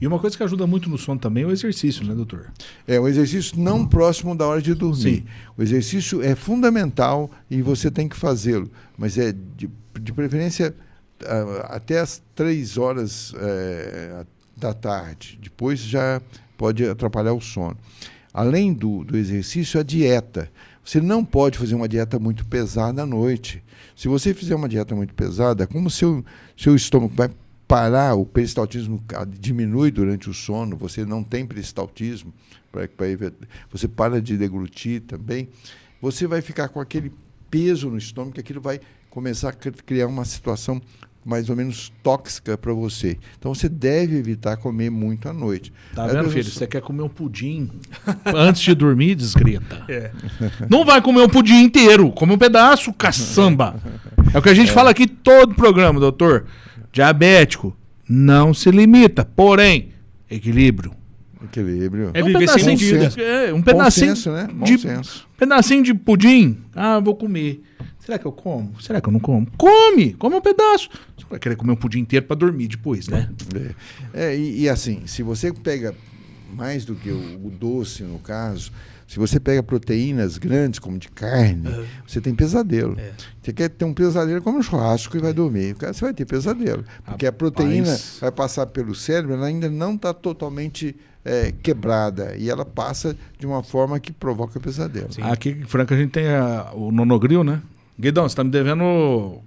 E uma coisa que ajuda muito no sono também é o exercício, né, doutor? O exercício não próximo da hora de dormir. Sim. O exercício é fundamental e você tem que fazê-lo. Mas de preferência até as 3 horas da tarde. Depois já pode atrapalhar o sono. Além do exercício, a dieta. Você não pode fazer uma dieta muito pesada à noite. Se você fizer uma dieta muito pesada, como o seu estômago vai parar, o peristaltismo diminui durante o sono, você não tem peristaltismo, você para de deglutir também, você vai ficar com aquele peso no estômago, que aquilo vai começar a criar uma situação mais ou menos tóxica para você. Então você deve evitar comer muito à noite. Tá vendo, filho? Você quer comer um pudim antes de dormir, desgreta. Não vai comer um pudim inteiro, come um pedaço, caçamba. É o que a gente fala aqui todo programa, doutor. Diabético não se limita, porém, equilíbrio. É viver sem medida. Um pedacinho, bom senso, né? Bom senso. Pedacinho de pudim. Vou comer. Será que eu como? Será que eu não como? Come um pedaço. Você vai querer comer um pudim inteiro para dormir depois, né? E assim, se você pega mais do que o doce, no caso, se você pega proteínas grandes, como de carne, você tem pesadelo. Você quer ter um pesadelo, come um churrasco e vai dormir. Você vai ter pesadelo. Porque a proteína vai passar pelo cérebro, ela ainda não está totalmente quebrada. E ela passa de uma forma que provoca pesadelo. Sim. Aqui em Franca a gente tem o Nonogril, né? Guidão, você tá me devendo...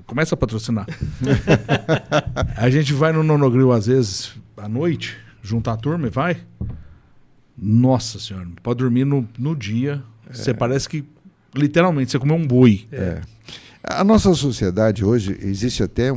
Começa a patrocinar. A gente vai no Nonogril, às vezes, à noite, juntar a turma e vai. Nossa senhora, pode dormir no dia. Você parece que, literalmente, você comeu um boi. A nossa sociedade hoje, existe até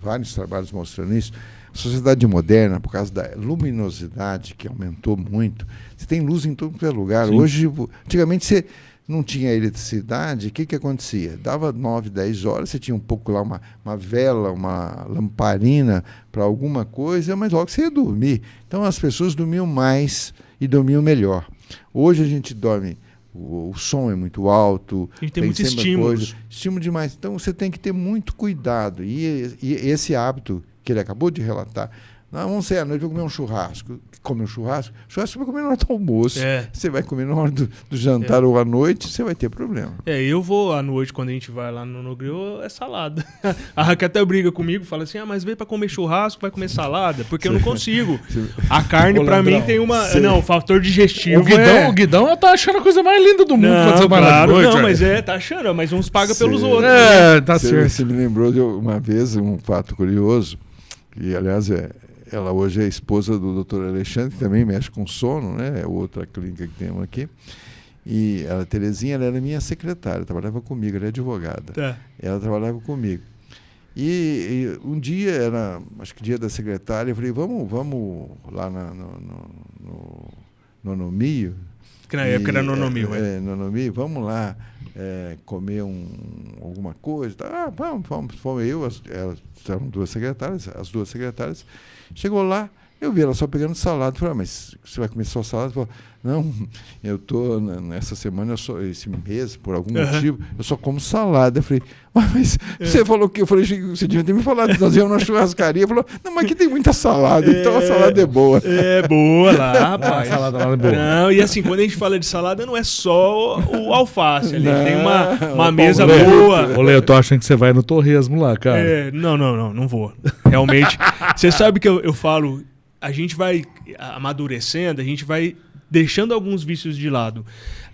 vários trabalhos mostrando isso. A sociedade moderna, por causa da luminosidade, que aumentou muito, você tem luz em todo lugar. Sim. Hoje, antigamente, você não tinha eletricidade, o que acontecia? Dava 9, 10 horas, você tinha um pouco lá, uma vela, uma lamparina para alguma coisa, mas logo você ia dormir. Então as pessoas dormiam mais e dormiam melhor. Hoje a gente dorme, o som é muito alto, a gente tem muitos estímulos. Estímulo demais. Então você tem que ter muito cuidado. E esse hábito que ele acabou de relatar, vamos sair à noite, vou comer um churrasco. Come um churrasco você vai comer na hora do almoço. Você vai comer na hora do jantar ou à noite, você vai ter problema. Eu vou à noite, quando a gente vai lá no grill, é salada. A Raquel até briga comigo, fala assim, mas veio pra comer churrasco, vai comer salada? Porque eu não consigo. A carne, pra mim, tem uma... Não, o fator digestivo o Guidão tá achando a coisa mais linda do mundo quando você vai lá de noite. Não, mas tá achando, mas uns paga pelos outros. Tá certo. Você me lembrou de uma vez um fato curioso, que, aliás, ela hoje é esposa do Dr. Alexandre, que também mexe com sono, né? É outra clínica que temos aqui. E a Terezinha, ela era minha secretária, trabalhava comigo, ela é advogada. Ela trabalhava comigo. E um dia, acho que dia da secretária, eu falei, vamos lá no Nomio. Que na época era Nonomio. Nonomio, vamos lá comer alguma coisa. Vamos. Fomos elas eram as duas secretárias. Chegou lá, eu vi ela só pegando salada. Falei, mas você vai comer só salada? Falei, não, eu estou nessa semana, esse mês, por algum motivo, eu só como salada. Eu falei, mas você falou que... Eu falei, você devia ter me falado, nós íamos na churrascaria. Falou, não, mas aqui tem muita salada, então a salada é boa. É boa lá, rapaz. A salada lá é boa. Não, e assim, quando a gente fala de salada, não é só o alface ali, tem uma mesa boa. Ô, Lê, eu tô achando que você vai no torresmo lá, cara. Não vou. Realmente, você sabe que eu falo, a gente vai amadurecendo, a gente vai deixando alguns vícios de lado.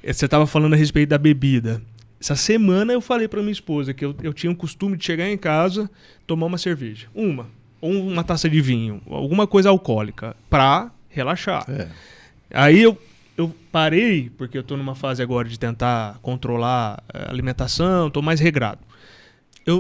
Você estava falando a respeito da bebida. Essa semana eu falei para minha esposa que eu tinha um costume de chegar em casa, tomar uma cerveja. Ou uma taça de vinho, alguma coisa alcoólica, para relaxar. Aí eu eu parei, porque eu tô numa fase agora de tentar controlar a alimentação, tô mais regrado.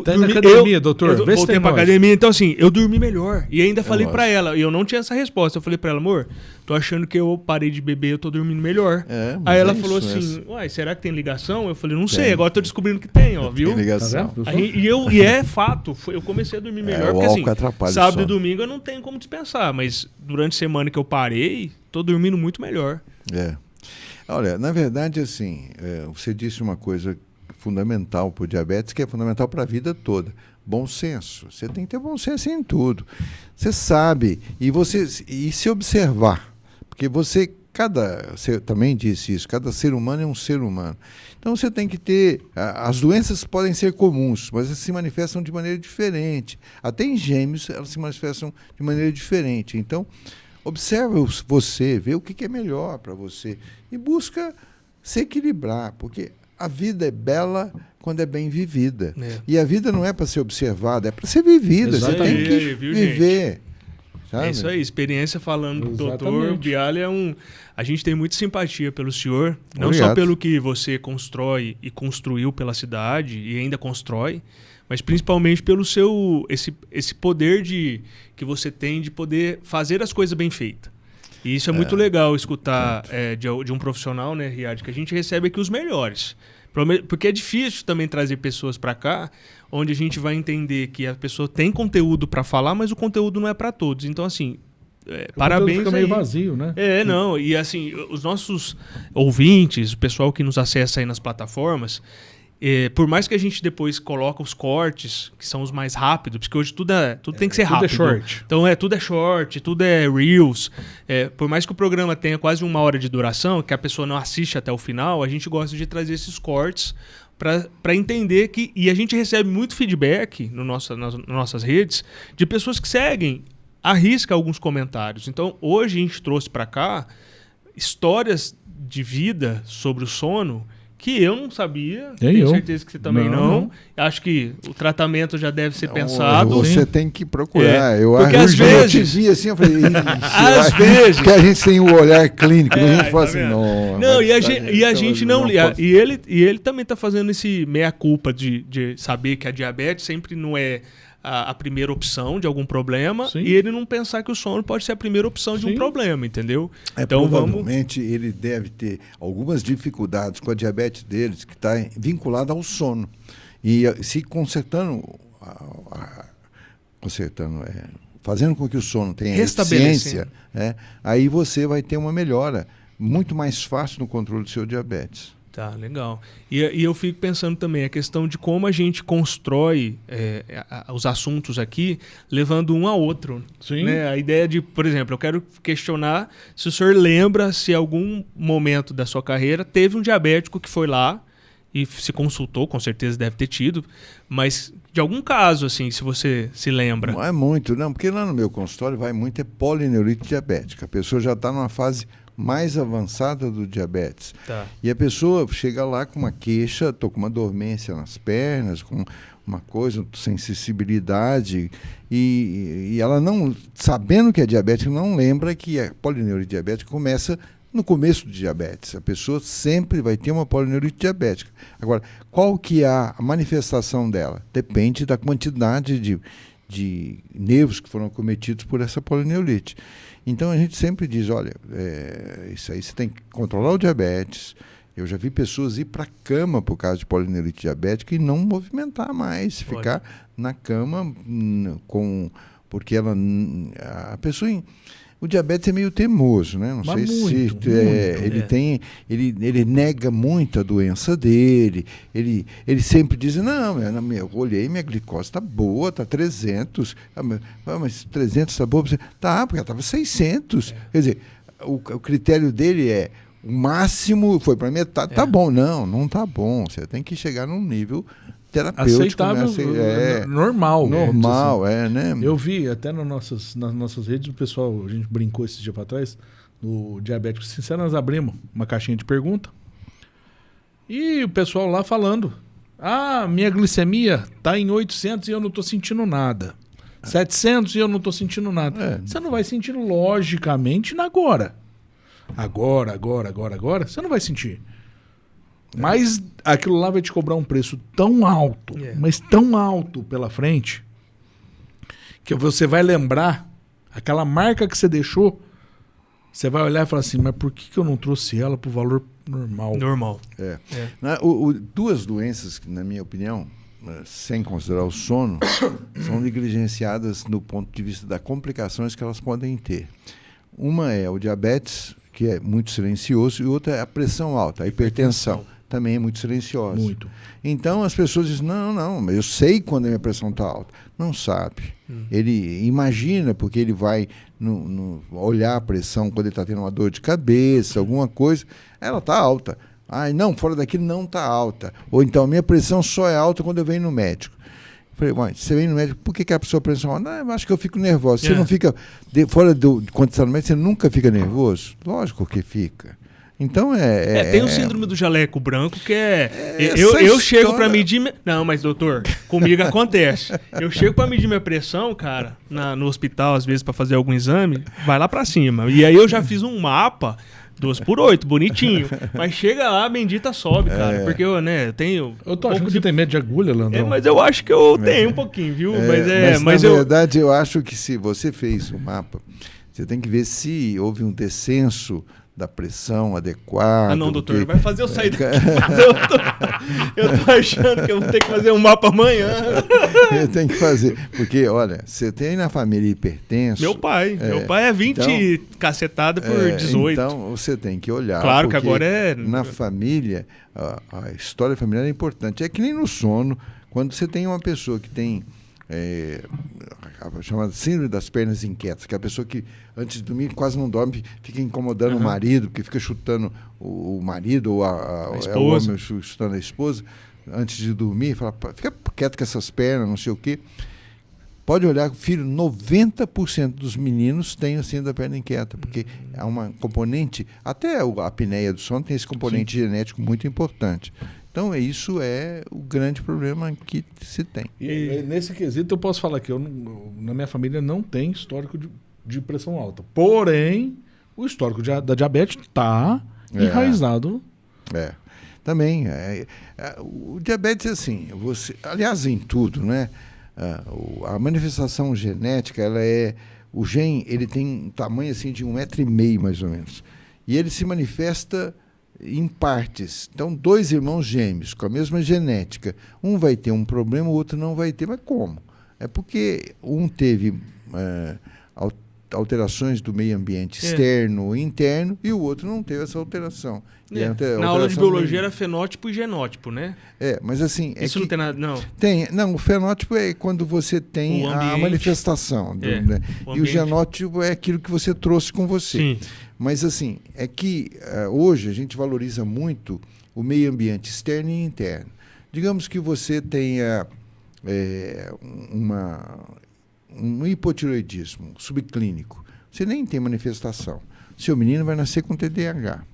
Tá na academia, doutor? Eu voltei pra academia, então assim, eu dormi melhor. E ainda falei pra ela, e eu não tinha essa resposta. Eu falei pra ela, amor, tô achando que eu parei de beber, eu tô dormindo melhor. Aí ela falou assim, uai, será que tem ligação? Eu falei, não sei, agora tô descobrindo que tem, ó, viu? Tem ligação. Tá e é fato, eu comecei a dormir melhor, porque assim, sábado e domingo eu não tenho como dispensar, mas durante a semana que eu parei, tô dormindo muito melhor. Olha, na verdade, assim, você disse uma coisa fundamental para o diabetes, que é fundamental para a vida toda. Bom senso. Você tem que ter bom senso em tudo. Você sabe, e se observar, porque você também disse isso, cada ser humano é um ser humano. Então você tem que ter, as doenças podem ser comuns, mas elas se manifestam de maneira diferente. Até em gêmeos elas se manifestam de maneira diferente. Então, observa você, vê o que é melhor para você e busca se equilibrar, porque a vida é bela quando é bem vivida. E a vida não é para ser observada, é para ser vivida. Exatamente. Você tem que viver. Sabe? É isso aí, experiência falando do doutor Bialy a gente tem muita simpatia pelo senhor, não só pelo que você constrói e construiu pela cidade e ainda constrói, mas principalmente pelo esse poder que você tem de poder fazer as coisas bem feitas. E isso é muito legal escutar de um profissional, né, Riad, que a gente recebe aqui os melhores. Porque é difícil também trazer pessoas para cá, onde a gente vai entender que a pessoa tem conteúdo para falar, mas o conteúdo não é para todos. Então, assim, parabéns. Fica meio vazio, né? Não. E, assim, os nossos ouvintes, o pessoal que nos acessa aí nas plataformas, por mais que a gente depois coloque os cortes, que são os mais rápidos, porque hoje tudo tem que ser rápido. Tudo é short. Então, tudo é short, tudo é reels. Por mais que o programa tenha quase 1 hora de duração, que a pessoa não assiste até o final, a gente gosta de trazer esses cortes para entender que... E a gente recebe muito feedback nas nossas redes de pessoas que seguem, arrisca alguns comentários. Então, hoje a gente trouxe para cá histórias de vida sobre o sono que eu não sabia, tenho certeza que você também não. Acho que o tratamento já deve ser pensado. Você tem que procurar. Porque às vezes... Eu te vi assim, eu falei... às vezes... Porque a gente tem o olhar clínico, a gente fala assim, não, e a gente não... E ele também está fazendo esse meia-culpa de saber que a diabetes sempre não é a primeira opção de algum problema. Sim. E ele não pensar que o sono pode ser a primeira opção de um problema, entendeu? Então provavelmente ele deve ter algumas dificuldades com a diabetes deles, que está vinculada ao sono. E se fazendo com que o sono tenha eficiência, aí você vai ter uma melhora muito mais fácil no controle do seu diabetes. Tá, legal. E eu fico pensando também a questão de como a gente constrói os assuntos aqui, levando um a outro. Sim. Né? A ideia de, por exemplo, eu quero questionar se o senhor lembra se em algum momento da sua carreira teve um diabético que foi lá e se consultou, com certeza deve ter tido, mas de algum caso, assim, se você se lembra. Não é muito, não, porque lá no meu consultório vai muito polineurite diabética. A pessoa já está numa fase mais avançada do diabetes. Tá. E a pessoa chega lá com uma queixa, estou com uma dormência nas pernas, com uma coisa, sem sensibilidade, e ela não, sabendo que é diabética, não lembra que a polineurite diabética começa no começo do diabetes. A pessoa sempre vai ter uma polineurite diabética. Agora, qual que é a manifestação dela? Depende da quantidade de nervos que foram acometidos por essa polineurite. Então a gente sempre diz, olha, isso aí você tem que controlar o diabetes. Eu já vi pessoas ir para a cama por causa de polineurite diabética e não movimentar mais, ficar na cama porque a pessoa... O diabetes é meio teimoso, né? Não sei se ele nega muito a doença dele. Ele sempre diz, não, eu olhei, minha glicose está boa, está 300. Mas 300 está boa? Tá, porque ela estava 600. Quer dizer, o critério dele é o máximo, foi para metade, tá bom. Não está bom. Você tem que chegar num nível terapêutico, aceitável, né? Normal, assim. Né? Eu vi até nas nossas redes, o pessoal, a gente brincou esse dia para trás, no Diabético Sincero, nós abrimos uma caixinha de pergunta e o pessoal lá falando, minha glicemia tá em 800 e eu não tô sentindo nada, 700 e eu não tô sentindo nada. Você não vai sentir logicamente agora. agora, você não vai sentir. Mas aquilo lá vai te cobrar um preço tão alto, mas tão alto pela frente, que você vai lembrar aquela marca que você deixou, você vai olhar e falar assim, mas por que eu não trouxe ela para o valor normal? Duas doenças que, na minha opinião, sem considerar o sono, são negligenciadas no ponto de vista das complicações que elas podem ter. Uma é o diabetes, que é muito silencioso, e outra é a pressão alta, a hipertensão. Também é muito silenciosa. Muito. Então as pessoas dizem, não, mas eu sei quando a minha pressão está alta. Não sabe. Ele imagina, porque ele vai olhar a pressão quando ele está tendo uma dor de cabeça, alguma coisa, ela está alta. Não, fora daqui não está alta. Ou então, minha pressão só é alta quando eu venho no médico. Eu falei, mas você vem no médico, por que a sua pressão é alta? Não, eu acho que eu fico nervoso. Você não fica, quando você está no médico, você nunca fica nervoso? Lógico que fica. Então tem o síndrome do jaleco branco, que eu chego para medir... Não, mas doutor, comigo acontece. Eu chego para medir minha pressão, cara, no hospital, às vezes, para fazer algum exame, vai lá para cima. E aí eu já fiz um mapa 2x8, bonitinho. Mas chega lá, a bendita sobe, cara. Porque eu tenho... Eu tô achando que você tem medo de agulha, Landão. Mas eu acho que eu tenho um pouquinho, viu? Mas na verdade, eu acho que se você fez o mapa, você tem que ver se houve um descenso da pressão adequada. Não, doutor, vai fazer eu sair daqui. Eu tô achando que eu vou ter que fazer um mapa amanhã. Eu tenho que fazer. Porque, olha, você tem na família hipertenso... Meu pai é 20 cacetada por 18. Então, você tem que olhar. Claro que agora é... Na família, a história familiar é importante. É que nem no sono, quando você tem uma pessoa que tem... a chamada síndrome das pernas inquietas, que é a pessoa que antes de dormir quase não dorme, fica incomodando o marido, que fica chutando o marido ou o homem chutando a esposa antes de dormir, fala, fica quieto com essas pernas, não sei o quê. Pode olhar, filho, 90% dos meninos têm a síndrome da perna inquieta, porque é uma componente, até a apneia do sono tem esse componente genético muito importante. Então, isso é o grande problema que se tem. E nesse quesito, eu posso falar que na minha família não tem histórico de pressão alta. Porém, o histórico da diabetes está enraizado. Também. O diabetes, assim, aliás, em tudo, né? A manifestação genética, o gene, ele tem um tamanho assim, de 1,5 m, mais ou menos. E ele se manifesta em partes. Então, 2 irmãos gêmeos com a mesma genética, um vai ter um problema, o outro não vai ter. Mas como? É porque um teve alterações do meio ambiente externo ou interno e o outro não teve essa alteração. Na aula de biologia era fenótipo e genótipo, né? Mas assim... Isso não tem nada, não? Não, o fenótipo é quando você tem a manifestação. Né? E o genótipo é aquilo que você trouxe com você. Sim. Mas assim, é que hoje a gente valoriza muito o meio ambiente externo e interno. Digamos que você tenha um hipotireoidismo subclínico. Você nem tem manifestação. Seu menino vai nascer com TDAH,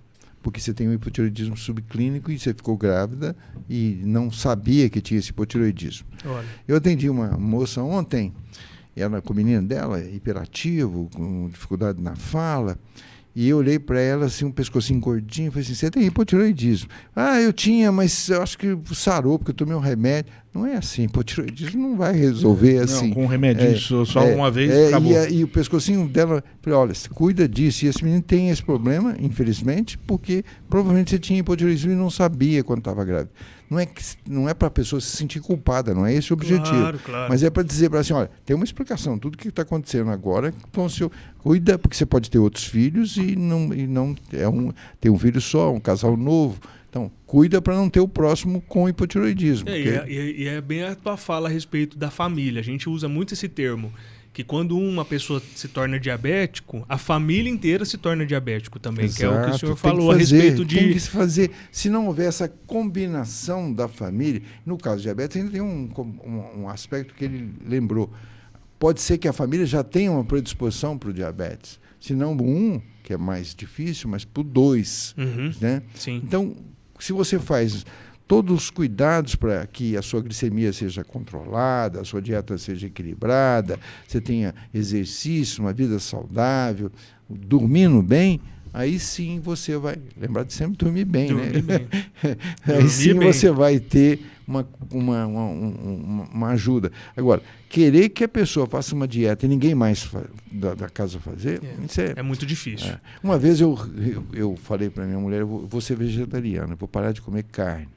porque você tem um hipotireoidismo subclínico e você ficou grávida e não sabia que tinha esse hipotireoidismo. Olha. Eu atendi uma moça ontem, ela com o menino dela, hiperativo, com dificuldade na fala, e eu olhei para ela, assim, um pescocinho gordinho, e falei assim, você tem hipotireoidismo? Eu tinha, mas eu acho que sarou, porque eu tomei um remédio. Não é assim, hipotireoidismo não vai resolver assim. Não, com um remedinho só uma vez, acabou. E o pescocinho dela, falei, olha, cuida disso. E esse menino tem esse problema, infelizmente, porque provavelmente você tinha hipotireoidismo e não sabia quando estava grávida. Não é para a pessoa se sentir culpada, não é esse o objetivo. Claro. Mas é para dizer para ela assim, olha, tem uma explicação, tudo que está acontecendo agora, então, cuida, porque você pode ter outros filhos e não tem um filho só, um casal novo. Então, cuida para não ter o próximo com hipotireoidismo. E é bem a tua fala a respeito da família. A gente usa muito esse termo, que quando uma pessoa se torna diabético, a família inteira se torna diabético também. Exato. Que é o que o senhor falou a respeito de... Tem que se fazer. Se não houver essa combinação da família... No caso do diabetes, ainda tem um aspecto que ele lembrou. Pode ser que a família já tenha uma predisposição para o diabetes. Se não que é mais difícil, mas para o 2. Né? Sim. Então, se você faz todos os cuidados para que a sua glicemia seja controlada, a sua dieta seja equilibrada, você tenha exercício, uma vida saudável, dormindo bem, aí sim você vai lembrar de sempre dormir bem, Dormir né? bem. Aí Dormir sim bem. você vai ter uma ajuda. Agora, querer que a pessoa faça uma dieta e ninguém mais da casa fazer, isso É muito difícil. Uma vez eu falei para minha mulher, eu vou ser vegetariano, eu vou parar de comer carne.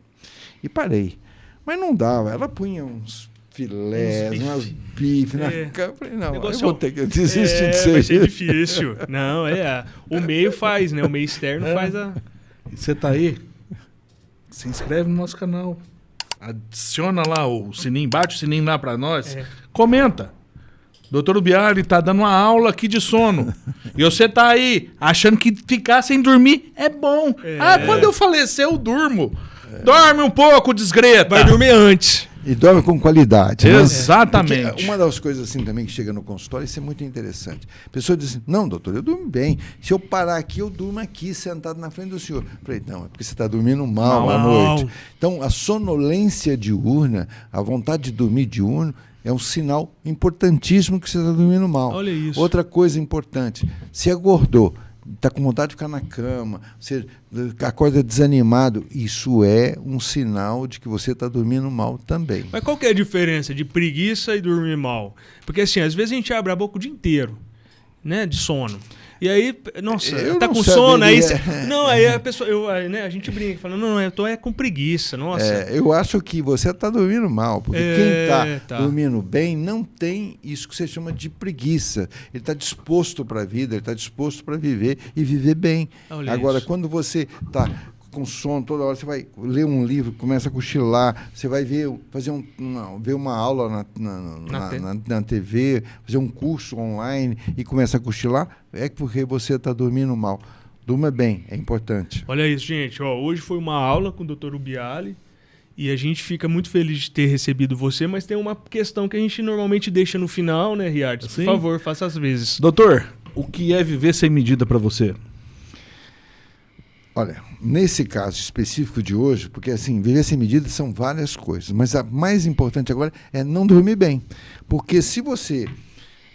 E parei. Mas não dava, ela punha uns filés, umas bife na cama. Eu falei, não, eu vou ter que desistir disso aí. Vai ser difícil. Não, o meio faz, né? O meio externo faz a... E você tá aí? Se inscreve no nosso canal. Adiciona lá o sininho, bate o sininho lá pra nós. Comenta. Doutor Biali tá dando uma aula aqui de sono. E você tá aí achando que ficar sem dormir é bom. Quando eu falecer eu durmo. Dorme um pouco, desgreta. Vai dormir antes. E dorme com qualidade. Exatamente. Porque uma das coisas assim também que chega no consultório, isso é muito interessante. A pessoa diz assim, não, doutor, eu durmo bem. Se eu parar aqui, eu durmo aqui, sentado na frente do senhor. Eu falei, não, é porque você está dormindo mal à noite. Então, a sonolência diurna, a vontade de dormir diurno, é um sinal importantíssimo que você está dormindo mal. Olha isso. Outra coisa importante, se acordou, está com vontade de ficar na cama, você acorda desanimado, isso é um sinal de que você está dormindo mal também. Mas qual que é a diferença de preguiça e dormir mal? Porque assim, às vezes a gente abre a boca o dia inteiro, né, de sono. E aí, nossa, tá com sono, aí... Não, aí a pessoa... a gente brinca, falando, não, eu tô com preguiça, nossa. Eu acho que você está dormindo mal, porque quem está dormindo bem não tem isso que você chama de preguiça. Ele está disposto para a vida, ele está disposto para viver e viver bem. Olha Agora, isso. quando você está com sono toda hora, você vai ler um livro, começa a cochilar, você vai ver uma aula na TV, fazer um curso online e começa a cochilar, é porque você está dormindo mal. Durma bem, é importante. Olha isso, gente. Hoje foi uma aula com o Dr. Biali e a gente fica muito feliz de ter recebido você, mas tem uma questão que a gente normalmente deixa no final, né, Riardes? Por favor, faça as vezes. Doutor, o que é viver sem medida para você? Olha, nesse caso específico de hoje, porque assim, viver sem medida são várias coisas, mas a mais importante agora é não dormir bem. Porque se você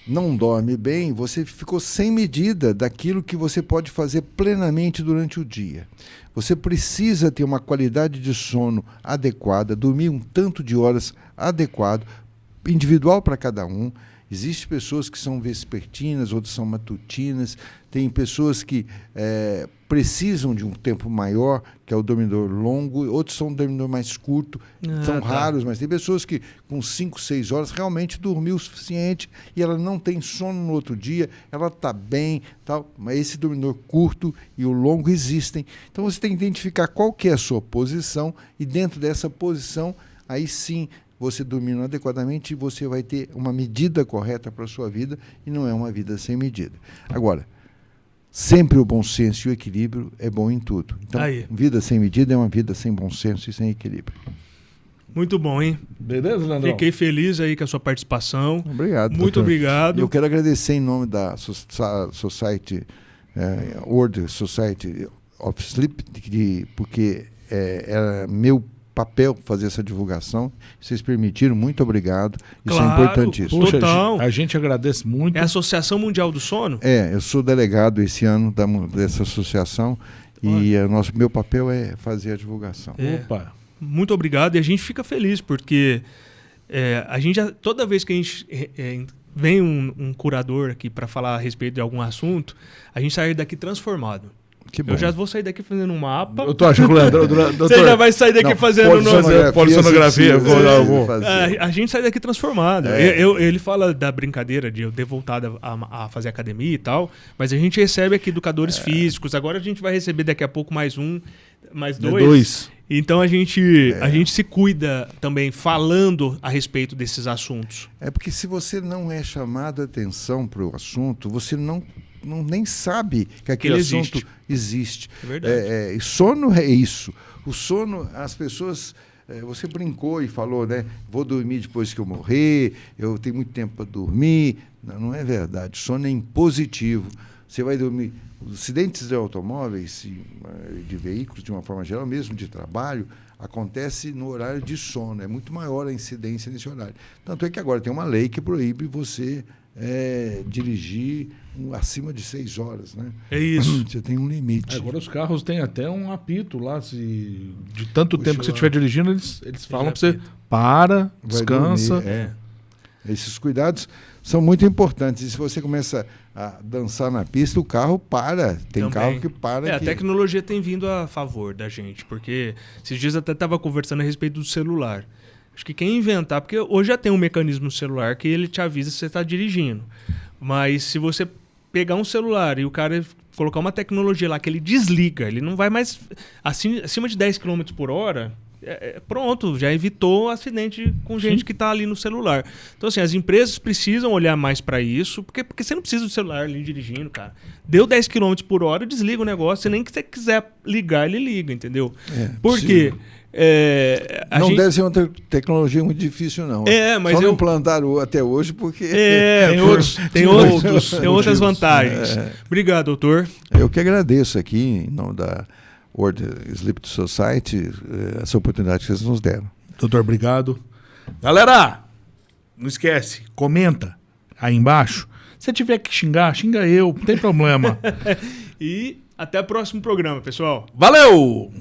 não dorme bem, você ficou sem medida daquilo que você pode fazer plenamente durante o dia. Você precisa ter uma qualidade de sono adequada, dormir um tanto de horas adequado, individual para cada um. Existem pessoas que são vespertinas, outras são matutinas, tem pessoas que precisam de um tempo maior, que é o dormidor longo, outros são um dormidor mais curto, são raros, mas tem pessoas que com 5, 6 horas realmente dormiu o suficiente e ela não tem sono no outro dia, ela está bem, tal, mas esse dormidor curto e o longo existem. Então você tem que identificar qual que é a sua posição e dentro dessa posição, aí sim, você dormindo adequadamente, você vai ter uma medida correta para a sua vida e não é uma vida sem medida. Agora, sempre o bom senso e o equilíbrio é bom em tudo. Então, vida sem medida é uma vida sem bom senso e sem equilíbrio. Muito bom, hein? Beleza, Leandrão? Fiquei feliz aí com a sua participação. Obrigado. Muito obrigado. Eu quero agradecer em nome da Society, World Society of Sleep, porque é meu papel fazer essa divulgação. Vocês permitiram, muito obrigado. Isso é importantíssimo. Poxa, a gente agradece muito. É a Associação Mundial do Sono? Eu sou delegado esse ano dessa associação e meu papel é fazer a divulgação. Opa! Muito obrigado, e a gente fica feliz, porque toda vez que a gente vem um curador aqui para falar a respeito de algum assunto, a gente sai daqui transformado. Que bom. Eu já vou sair daqui fazendo um mapa. Eu tô achando que o Leandro... Você já vai sair daqui fazendo... Polissonografia. A gente sai daqui transformado. Ele fala da brincadeira de eu ter voltado a fazer academia e tal, mas a gente recebe aqui educadores físicos. Agora a gente vai receber daqui a pouco mais dois. Então a gente se cuida também falando a respeito desses assuntos. É porque se você não é chamado a atenção para o assunto, você nem sabe que aquele assunto existe. É verdade. Sono é isso. O sono, as pessoas... você brincou e falou, né? Vou dormir depois que eu morrer, eu tenho muito tempo para dormir. Não é verdade. Sono é impositivo. Você vai dormir. Os acidentes de automóveis, de veículos, de uma forma geral, mesmo de trabalho, acontece no horário de sono. É muito maior a incidência nesse horário. Tanto é que agora tem uma lei que proíbe você dirigir acima de 6 horas. Né? É isso. Você tem um limite. Agora os carros têm até um apito lá. De tanto tempo que você estiver dirigindo, eles falam para você, para, descansa. Esses cuidados são muito importantes. E se você começa a dançar na pista, o carro para. Tem carro que para. A tecnologia tem vindo a favor da gente, porque esses dias até estava conversando a respeito do celular. Acho que quem inventar, porque hoje já tem um mecanismo no celular que ele te avisa se você está dirigindo. Mas se você pegar um celular e o cara colocar uma tecnologia lá que ele desliga, ele não vai mais acima de 10 km por hora... pronto, já evitou acidente com gente que está ali no celular. Então, assim, as empresas precisam olhar mais para isso, porque você não precisa do celular ali dirigindo, cara. Deu 10 km por hora, desliga o negócio, nem que você quiser ligar, ele liga, entendeu? Por quê? Não deve ser uma tecnologia muito difícil, não. Mas só não implantaram até hoje, porque... tem outras vantagens. Obrigado, doutor. Eu que agradeço aqui, em nome da World Sleep Society, essa oportunidade que vocês nos deram. Doutor, obrigado. Galera, não esquece, comenta aí embaixo. Se tiver que xingar, xinga eu, não tem problema. E até o próximo programa, pessoal. Valeu!